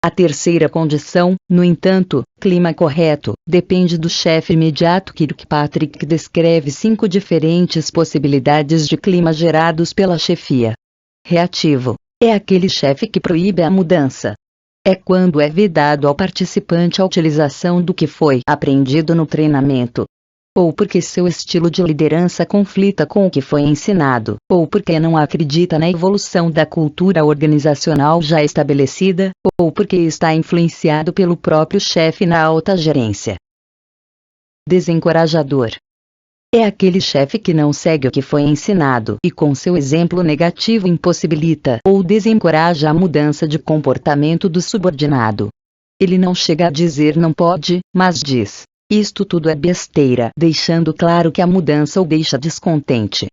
A terceira condição, no entanto, clima correto, depende do chefe imediato. Kirkpatrick descreve 5 diferentes possibilidades de clima gerados pela chefia. Reativo. É aquele chefe que proíbe a mudança. É quando é vedado ao participante a utilização do que foi aprendido no treinamento. Ou porque seu estilo de liderança conflita com o que foi ensinado, ou porque não acredita na evolução da cultura organizacional já estabelecida, ou porque está influenciado pelo próprio chefe na alta gerência. Desencorajador. É aquele chefe que não segue o que foi ensinado e com seu exemplo negativo impossibilita ou desencoraja a mudança de comportamento do subordinado. Ele não chega a dizer não pode, mas diz: isto tudo é besteira, deixando claro que a mudança o deixa descontente.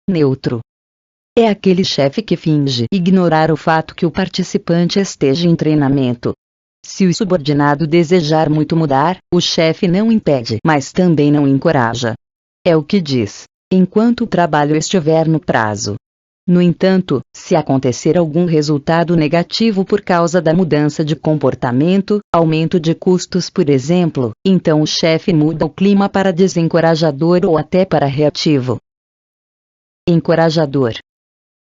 Neutro. É aquele chefe que finge ignorar o fato que o participante esteja em treinamento. Se o subordinado desejar muito mudar, o chefe não impede, mas também não encoraja. É o que diz: enquanto o trabalho estiver no prazo. No entanto, se acontecer algum resultado negativo por causa da mudança de comportamento, aumento de custos por exemplo, então o chefe muda o clima para desencorajador ou até para reativo. Encorajador.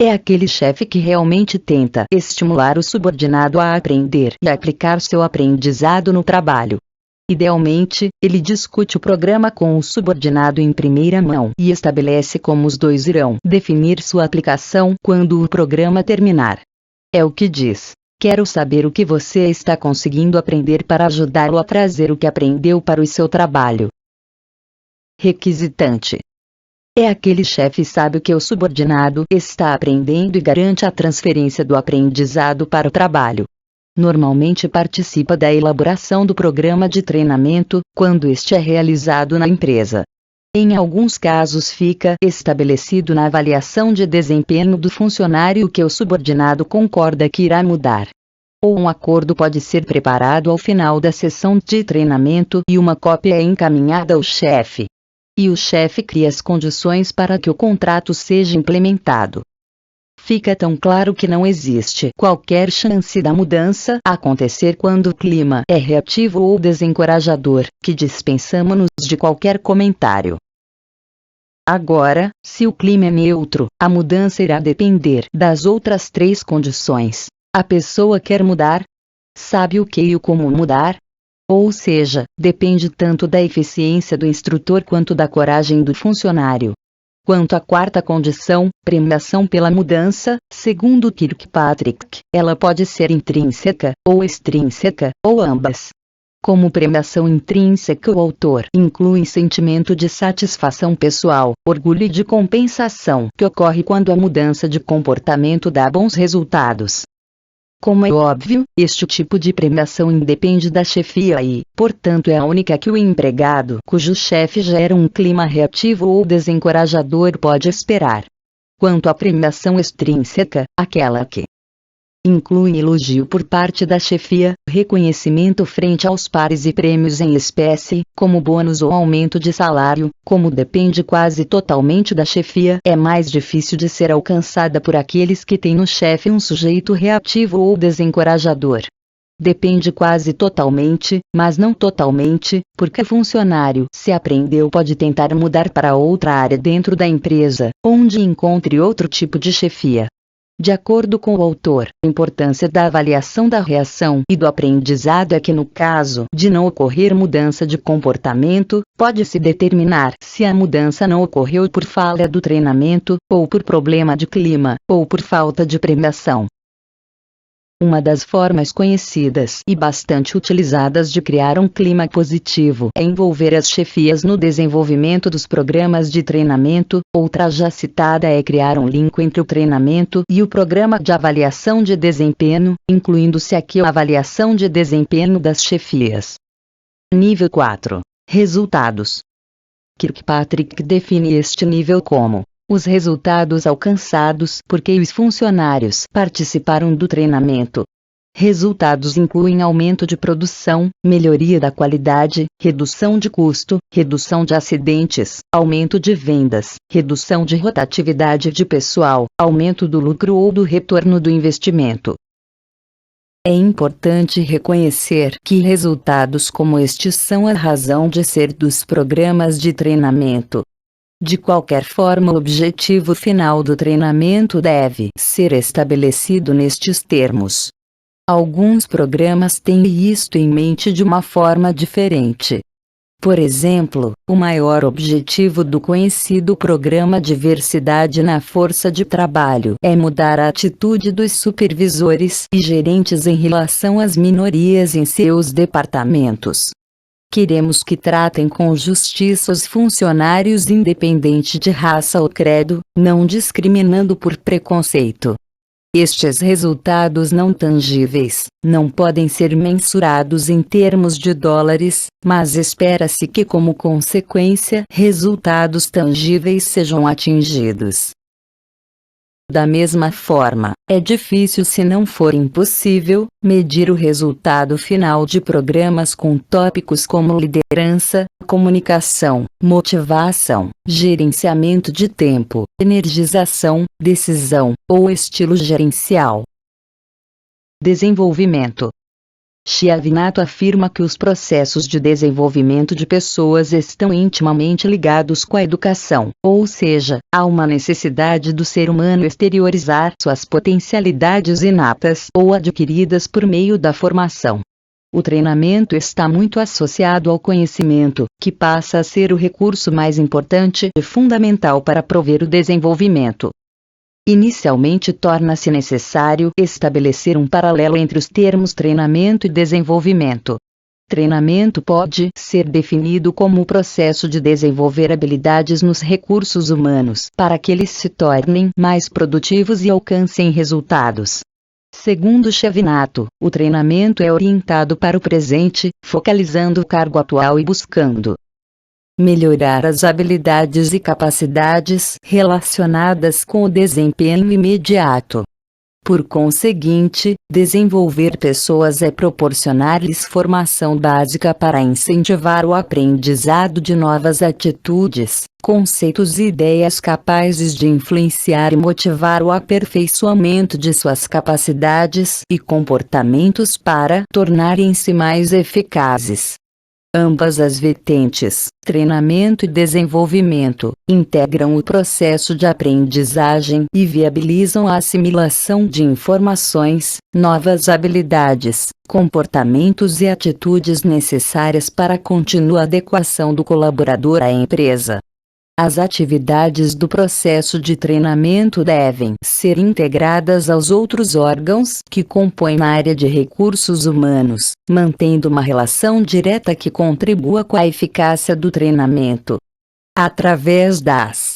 É aquele chefe que realmente tenta estimular o subordinado a aprender e aplicar seu aprendizado no trabalho. Idealmente, ele discute o programa com o subordinado em primeira mão e estabelece como os dois irão definir sua aplicação quando o programa terminar. É o que diz: quero saber o que você está conseguindo aprender para ajudá-lo a trazer o que aprendeu para o seu trabalho. Requisitante. É aquele chefe que sabe o que o subordinado está aprendendo e garante a transferência do aprendizado para o trabalho. Normalmente participa da elaboração do programa de treinamento, quando este é realizado na empresa. Em alguns casos fica estabelecido na avaliação de desempenho do funcionário o que o subordinado concorda que irá mudar. Ou um acordo pode ser preparado ao final da sessão de treinamento e uma cópia é encaminhada ao chefe. E o chefe cria as condições para que o contrato seja implementado. Fica tão claro que não existe qualquer chance da mudança acontecer quando o clima é reativo ou desencorajador, que dispensamos-nos de qualquer comentário. Agora, se o clima é neutro, a mudança irá depender das outras 3 condições. A pessoa quer mudar? Sabe o que e o como mudar? Ou seja, depende tanto da eficiência do instrutor quanto da coragem do funcionário. Quanto à 4ª condição, premiação pela mudança, segundo Kirkpatrick, ela pode ser intrínseca, ou extrínseca, ou ambas. Como premiação intrínseca, o autor inclui sentimento de satisfação pessoal, orgulho e de compensação, que ocorre quando a mudança de comportamento dá bons resultados. Como é óbvio, este tipo de premiação independe da chefia e, portanto, é a única que o empregado cujo chefe gera um clima reativo ou desencorajador pode esperar. Quanto à premiação extrínseca, aquela que inclui elogio por parte da chefia, reconhecimento frente aos pares e prêmios em espécie, como bônus ou aumento de salário, como depende quase totalmente da chefia, é mais difícil de ser alcançada por aqueles que têm no chefe um sujeito reativo ou desencorajador. Depende quase totalmente, mas não totalmente, porque o funcionário, se aprendeu, pode tentar mudar para outra área dentro da empresa, onde encontre outro tipo de chefia. De acordo com o autor, a importância da avaliação da reação e do aprendizado é que no caso de não ocorrer mudança de comportamento, pode-se determinar se a mudança não ocorreu por falha do treinamento, ou por problema de clima, ou por falta de premiação. Uma das formas conhecidas e bastante utilizadas de criar um clima positivo é envolver as chefias no desenvolvimento dos programas de treinamento. Outra já citada é criar um link entre o treinamento e o programa de avaliação de desempenho, incluindo-se aqui a avaliação de desempenho das chefias. Nível 4. Resultados. Kirkpatrick define este nível como os resultados alcançados porque os funcionários participaram do treinamento. Resultados incluem aumento de produção, melhoria da qualidade, redução de custo, redução de acidentes, aumento de vendas, redução de rotatividade de pessoal, aumento do lucro ou do retorno do investimento. É importante reconhecer que resultados como estes são a razão de ser dos programas de treinamento. De qualquer forma, o objetivo final do treinamento deve ser estabelecido nestes termos. Alguns programas têm isto em mente de uma forma diferente. Por exemplo, o maior objetivo do conhecido programa Diversidade na Força de Trabalho é mudar a atitude dos supervisores e gerentes em relação às minorias em seus departamentos. Queremos que tratem com justiça os funcionários independente de raça ou credo, não discriminando por preconceito. Estes resultados não tangíveis não podem ser mensurados em termos de dólares, mas espera-se que como consequência resultados tangíveis sejam atingidos. Da mesma forma, é difícil se não for impossível, medir o resultado final de programas com tópicos como liderança, comunicação, motivação, gerenciamento de tempo, energização, decisão, ou estilo gerencial. Desenvolvimento. Chiavinato afirma que os processos de desenvolvimento de pessoas estão intimamente ligados com a educação, ou seja, há uma necessidade do ser humano exteriorizar suas potencialidades inatas ou adquiridas por meio da formação. O treinamento está muito associado ao conhecimento, que passa a ser o recurso mais importante e fundamental para prover o desenvolvimento. Inicialmente torna-se necessário estabelecer um paralelo entre os termos treinamento e desenvolvimento. Treinamento pode ser definido como o processo de desenvolver habilidades nos recursos humanos para que eles se tornem mais produtivos e alcancem resultados. Segundo Chiavinato, o treinamento é orientado para o presente, focalizando o cargo atual e buscando melhorar as habilidades e capacidades relacionadas com o desempenho imediato. Por conseguinte, desenvolver pessoas é proporcionar-lhes formação básica para incentivar o aprendizado de novas atitudes, conceitos e ideias capazes de influenciar e motivar o aperfeiçoamento de suas capacidades e comportamentos para tornarem-se mais eficazes. Ambas as vertentes, treinamento e desenvolvimento, integram o processo de aprendizagem e viabilizam a assimilação de informações, novas habilidades, comportamentos e atitudes necessárias para a contínua adequação do colaborador à empresa. As atividades do processo de treinamento devem ser integradas aos outros órgãos que compõem a área de recursos humanos, mantendo uma relação direta que contribua com a eficácia do treinamento. Através das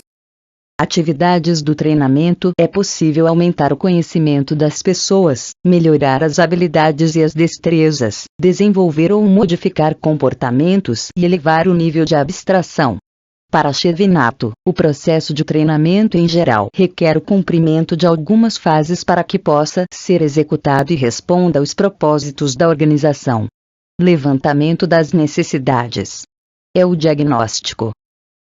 atividades do treinamento, é possível aumentar o conhecimento das pessoas, melhorar as habilidades e as destrezas, desenvolver ou modificar comportamentos e elevar o nível de abstração. Para Chiavinato, o processo de treinamento em geral requer o cumprimento de algumas fases para que possa ser executado e responda aos propósitos da organização. Levantamento das necessidades. É o diagnóstico.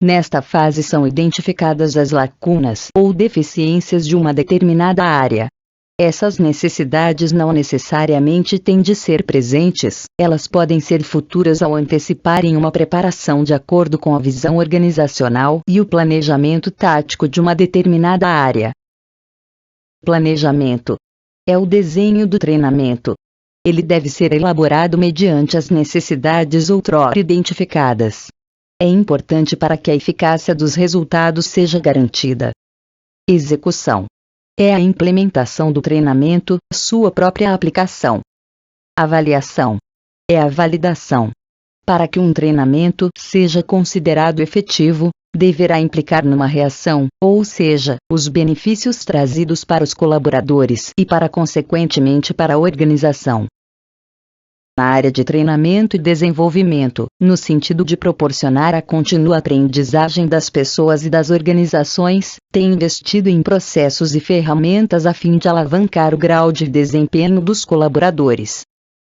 Nesta fase são identificadas as lacunas ou deficiências de uma determinada área. Essas necessidades não necessariamente têm de ser presentes, elas podem ser futuras ao anteciparem uma preparação de acordo com a visão organizacional e o planejamento tático de uma determinada área. Planejamento é o desenho do treinamento. Ele deve ser elaborado mediante as necessidades outrora identificadas. É importante para que a eficácia dos resultados seja garantida. Execução é a implementação do treinamento, sua própria aplicação. Avaliação é a validação. Para que um treinamento seja considerado efetivo, deverá implicar numa reação, ou seja, os benefícios trazidos para os colaboradores e consequentemente para a organização. Na área de treinamento e desenvolvimento, no sentido de proporcionar a contínua aprendizagem das pessoas e das organizações, tem investido em processos e ferramentas a fim de alavancar o grau de desempenho dos colaboradores.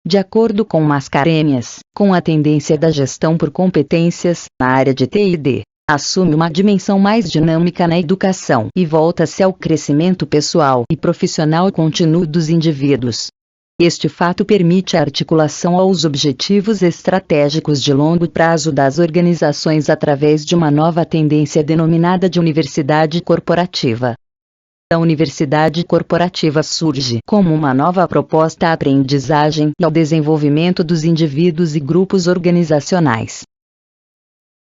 De acordo com Mascarenhas, com a tendência da gestão por competências, na área de T&D, assume uma dimensão mais dinâmica na educação e volta-se ao crescimento pessoal e profissional contínuo dos indivíduos. Este fato permite a articulação aos objetivos estratégicos de longo prazo das organizações através de uma nova tendência denominada de universidade corporativa. A universidade corporativa surge como uma nova proposta à aprendizagem e ao desenvolvimento dos indivíduos e grupos organizacionais.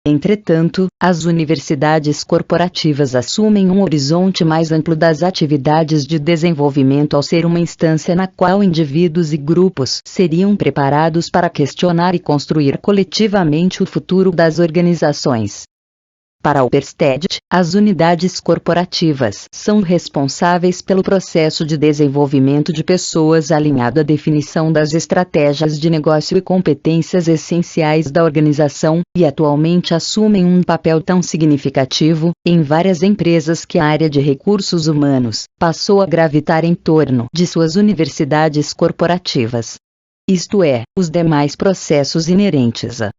Entretanto, as universidades corporativas assumem um horizonte mais amplo das atividades de desenvolvimento ao ser uma instância na qual indivíduos e grupos seriam preparados para questionar e construir coletivamente o futuro das organizações. Para o Oersted, as unidades corporativas são responsáveis pelo processo de desenvolvimento de pessoas alinhado à definição das estratégias de negócio e competências essenciais da organização, e atualmente assumem um papel tão significativo, em várias empresas que a área de recursos humanos passou a gravitar em torno de suas universidades corporativas. Isto é, os demais processos inerentes à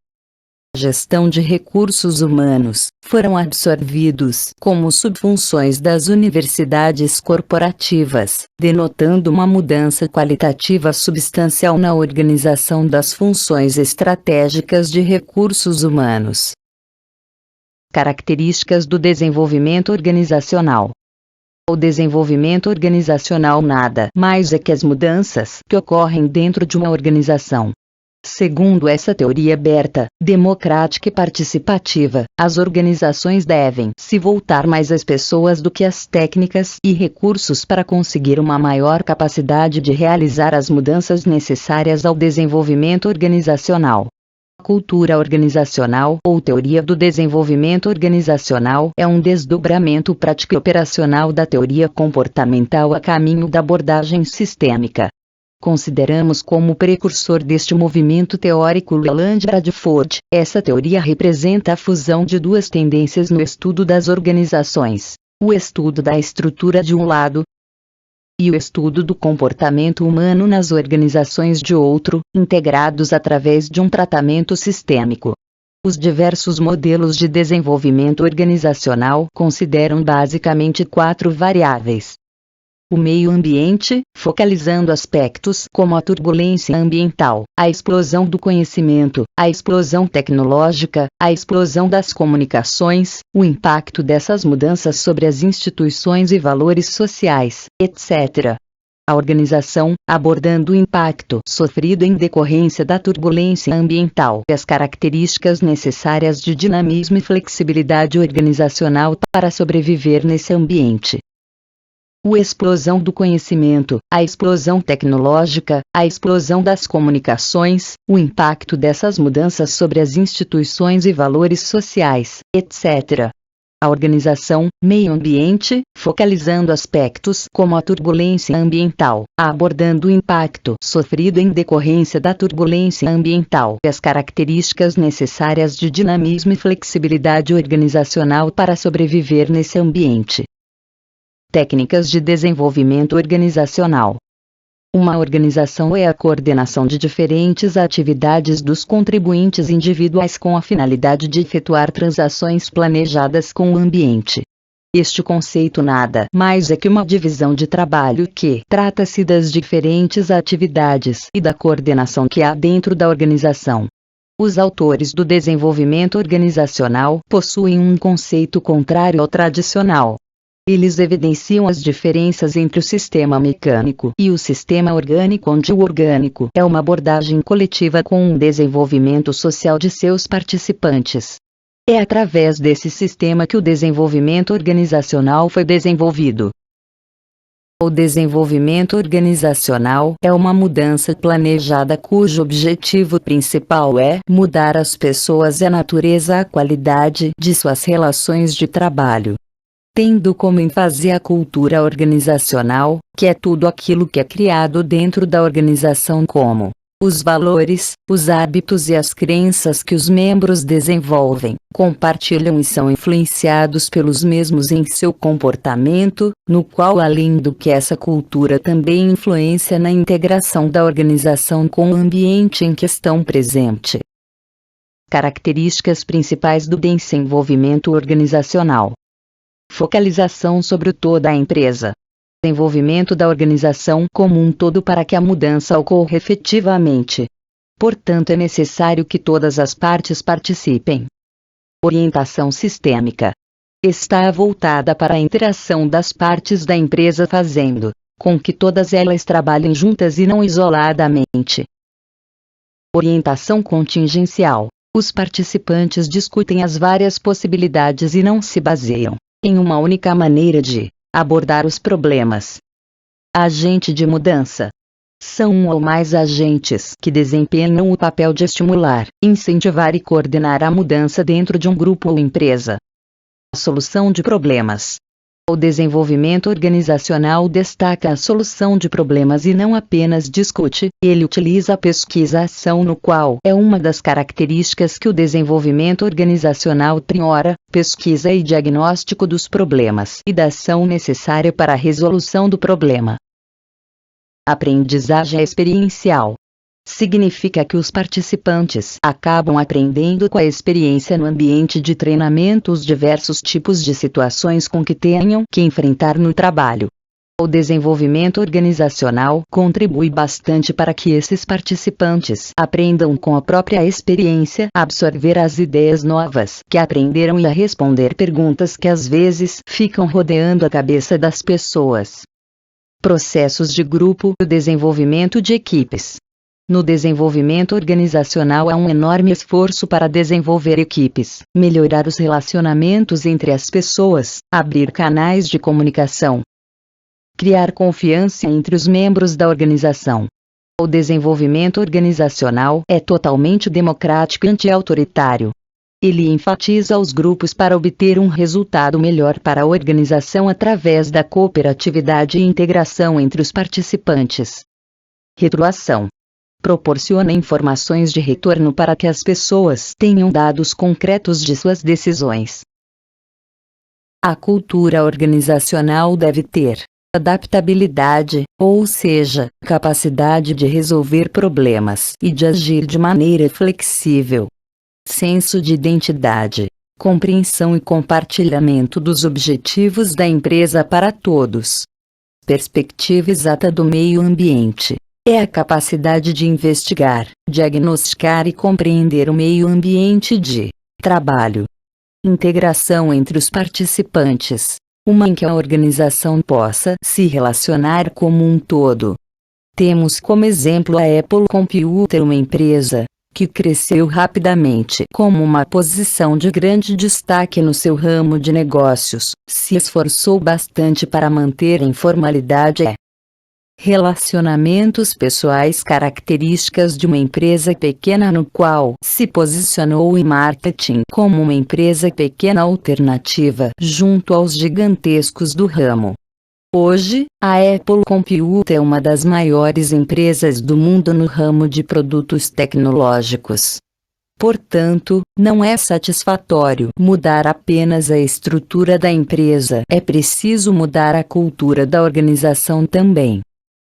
gestão de recursos humanos, foram absorvidos como subfunções das universidades corporativas, denotando uma mudança qualitativa substancial na organização das funções estratégicas de recursos humanos. Características do desenvolvimento organizacional. O desenvolvimento organizacional nada mais é que as mudanças que ocorrem dentro de uma organização. Segundo essa teoria aberta, democrática e participativa, as organizações devem se voltar mais às pessoas do que às técnicas e recursos para conseguir uma maior capacidade de realizar as mudanças necessárias ao desenvolvimento organizacional. A cultura organizacional, ou teoria do desenvolvimento organizacional, é um desdobramento prático e operacional da teoria comportamental a caminho da abordagem sistêmica. Consideramos como precursor deste movimento teórico Leland Bradford. Essa teoria representa a fusão de duas tendências no estudo das organizações: o estudo da estrutura de um lado e o estudo do comportamento humano nas organizações de outro, integrados através de um tratamento sistêmico. Os diversos modelos de desenvolvimento organizacional consideram basicamente 4 variáveis. O meio ambiente, focalizando aspectos como a turbulência ambiental, a explosão do conhecimento, a explosão tecnológica, a explosão das comunicações, o impacto dessas mudanças sobre as instituições e valores sociais, etc. A organização, abordando o impacto sofrido em decorrência da turbulência ambiental e as características necessárias de dinamismo e flexibilidade organizacional para sobreviver nesse ambiente. A explosão do conhecimento, a explosão tecnológica, a explosão das comunicações, o impacto dessas mudanças sobre as instituições e valores sociais, etc. A organização, meio ambiente, focalizando aspectos como a turbulência ambiental, abordando o impacto sofrido em decorrência da turbulência ambiental e as características necessárias de dinamismo e flexibilidade organizacional para sobreviver nesse ambiente. Técnicas de desenvolvimento organizacional. Uma organização é a coordenação de diferentes atividades dos contribuintes individuais com a finalidade de efetuar transações planejadas com o ambiente. Este conceito nada mais é que uma divisão de trabalho que trata-se das diferentes atividades e da coordenação que há dentro da organização. Os autores do desenvolvimento organizacional possuem um conceito contrário ao tradicional. Eles evidenciam as diferenças entre o sistema mecânico e o sistema orgânico, onde o orgânico é uma abordagem coletiva com um desenvolvimento social de seus participantes. É através desse sistema que o desenvolvimento organizacional foi desenvolvido. O desenvolvimento organizacional é uma mudança planejada cujo objetivo principal é mudar as pessoas e a natureza, a qualidade de suas relações de trabalho, tendo como ênfase a cultura organizacional, que é tudo aquilo que é criado dentro da organização, como os valores, os hábitos e as crenças que os membros desenvolvem, compartilham e são influenciados pelos mesmos em seu comportamento, no qual, além do que, essa cultura também influencia na integração da organização com o ambiente em que estão presente. Características principais do desenvolvimento organizacional: focalização sobre o todo da empresa. Desenvolvimento da organização como um todo para que a mudança ocorra efetivamente. Portanto, é necessário que todas as partes participem. Orientação sistêmica. Está voltada para a interação das partes da empresa, fazendo com que todas elas trabalhem juntas e não isoladamente. Orientação contingencial. Os participantes discutem as várias possibilidades e não se baseiam em uma única maneira de abordar os problemas. Agente de mudança. São um ou mais agentes que desempenham o papel de estimular, incentivar e coordenar a mudança dentro de um grupo ou empresa. A solução de problemas. O desenvolvimento organizacional destaca a solução de problemas e não apenas discute. Ele utiliza a pesquisa-ação, no qual é uma das características que o desenvolvimento organizacional priora: pesquisa e diagnóstico dos problemas e da ação necessária para a resolução do problema. Aprendizagem experiencial. Significa que os participantes acabam aprendendo com a experiência no ambiente de treinamento os diversos tipos de situações com que tenham que enfrentar no trabalho. O desenvolvimento organizacional contribui bastante para que esses participantes aprendam com a própria experiência a absorver as ideias novas que aprenderam e a responder perguntas que às vezes ficam rodeando a cabeça das pessoas. Processos de grupo e o desenvolvimento de equipes. No desenvolvimento organizacional há um enorme esforço para desenvolver equipes, melhorar os relacionamentos entre as pessoas, abrir canais de comunicação, criar confiança entre os membros da organização. O desenvolvimento organizacional é totalmente democrático e anti-autoritário. Ele enfatiza os grupos para obter um resultado melhor para a organização através da cooperatividade e integração entre os participantes. Retroação. Proporciona informações de retorno para que as pessoas tenham dados concretos de suas decisões. A cultura organizacional deve ter adaptabilidade, ou seja, capacidade de resolver problemas e de agir de maneira flexível. Senso de identidade, compreensão e compartilhamento dos objetivos da empresa para todos. Perspectiva exata do meio ambiente. É a capacidade de investigar, diagnosticar e compreender o meio ambiente de trabalho. Integração entre os participantes. Uma em que a organização possa se relacionar como um todo. Temos como exemplo a Apple Computer, uma empresa que cresceu rapidamente como uma posição de grande destaque no seu ramo de negócios, se esforçou bastante para manter a informalidade e relacionamentos pessoais, características de uma empresa pequena, no qual se posicionou em marketing como uma empresa pequena alternativa junto aos gigantescos do ramo. Hoje, a Apple Computer é uma das maiores empresas do mundo no ramo de produtos tecnológicos. Portanto, não é satisfatório mudar apenas a estrutura da empresa, é preciso mudar a cultura da organização também.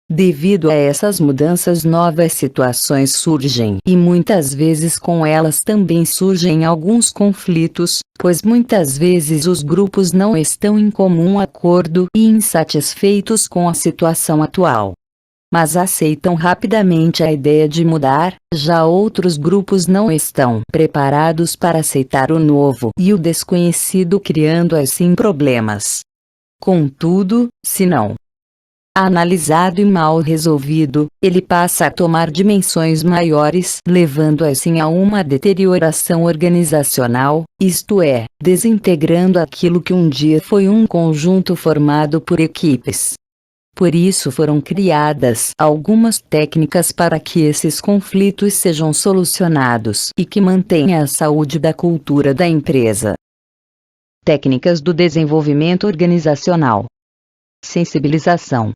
Devido a essas mudanças, novas situações surgem e muitas vezes com elas também surgem alguns conflitos, pois muitas vezes os grupos não estão em comum acordo e insatisfeitos com a situação atual, mas aceitam rapidamente a ideia de mudar. Já outros grupos não estão preparados para aceitar o novo e o desconhecido, criando assim problemas. Contudo, se não analisado e mal resolvido, ele passa a tomar dimensões maiores, levando assim a uma deterioração organizacional, isto é, desintegrando aquilo que um dia foi um conjunto formado por equipes. Por isso foram criadas algumas técnicas para que esses conflitos sejam solucionados e que mantenha a saúde da cultura da empresa. Técnicas do desenvolvimento organizacional. Sensibilização.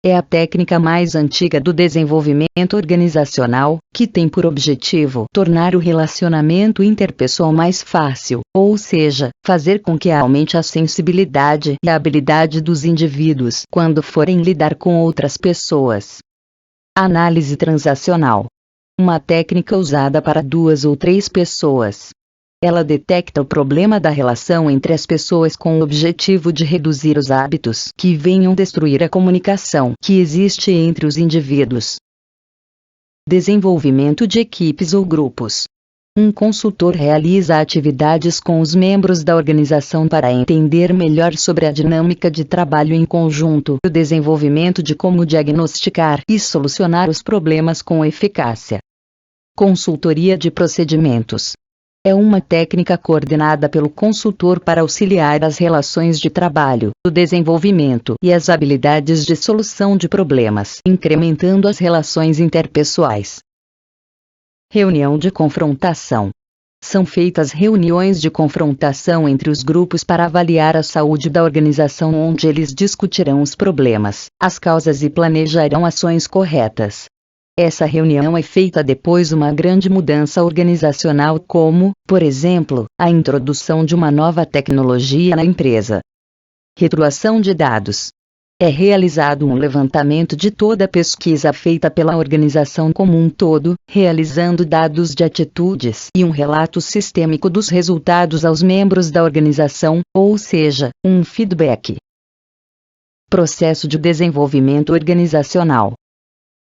É a técnica mais antiga do desenvolvimento organizacional, que tem por objetivo tornar o relacionamento interpessoal mais fácil, ou seja, fazer com que aumente a sensibilidade e a habilidade dos indivíduos quando forem lidar com outras pessoas. Análise transacional. Uma técnica usada para 2 ou 3 pessoas. Ela detecta o problema da relação entre as pessoas com o objetivo de reduzir os hábitos que venham destruir a comunicação que existe entre os indivíduos. Desenvolvimento de equipes ou grupos. Um consultor realiza atividades com os membros da organização para entender melhor sobre a dinâmica de trabalho em conjunto, o desenvolvimento de como diagnosticar e solucionar os problemas com eficácia. Consultoria de procedimentos. É uma técnica coordenada pelo consultor para auxiliar as relações de trabalho, o desenvolvimento e as habilidades de solução de problemas, incrementando as relações interpessoais. Reunião de confrontação. São feitas reuniões de confrontação entre os grupos para avaliar a saúde da organização, onde eles discutirão os problemas, as causas e planejarão ações corretas. Essa reunião é feita depois de uma grande mudança organizacional, como, por exemplo, a introdução de uma nova tecnologia na empresa. Retroação de dados. É realizado um levantamento de toda a pesquisa feita pela organização como um todo, realizando dados de atitudes e um relato sistêmico dos resultados aos membros da organização, ou seja, um feedback. Processo de desenvolvimento organizacional.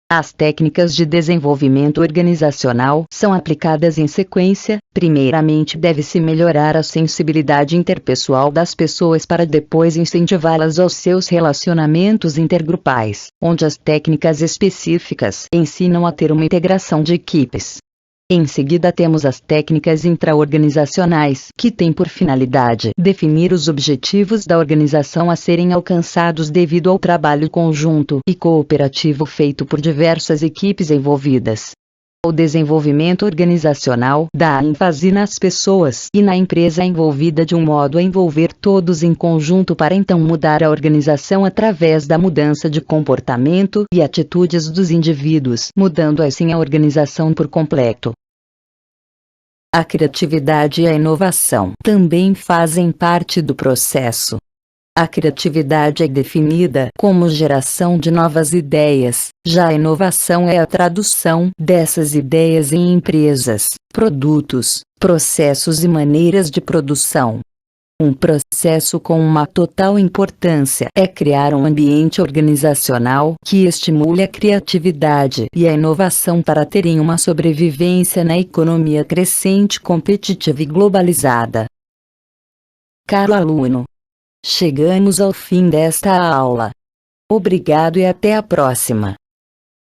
As técnicas de desenvolvimento organizacional são aplicadas em sequência. Primeiramente deve-se melhorar a sensibilidade interpessoal das pessoas para depois incentivá-las aos seus relacionamentos intergrupais, onde as técnicas específicas ensinam a ter uma integração de equipes. Em seguida temos as técnicas intraorganizacionais, que têm por finalidade definir os objetivos da organização a serem alcançados devido ao trabalho conjunto e cooperativo feito por diversas equipes envolvidas. O desenvolvimento organizacional dá ênfase nas pessoas e na empresa envolvida de um modo a envolver todos em conjunto para então mudar a organização através da mudança de comportamento e atitudes dos indivíduos, mudando assim a organização por completo. A criatividade e a inovação também fazem parte do processo. A criatividade é definida como geração de novas ideias, já a inovação é a tradução dessas ideias em empresas, produtos, processos e maneiras de produção. Um processo com uma total importância é criar um ambiente organizacional que estimule a criatividade e a inovação para terem uma sobrevivência na economia crescente, competitiva e globalizada. Caro aluno, chegamos ao fim desta aula. Obrigado e até a próxima.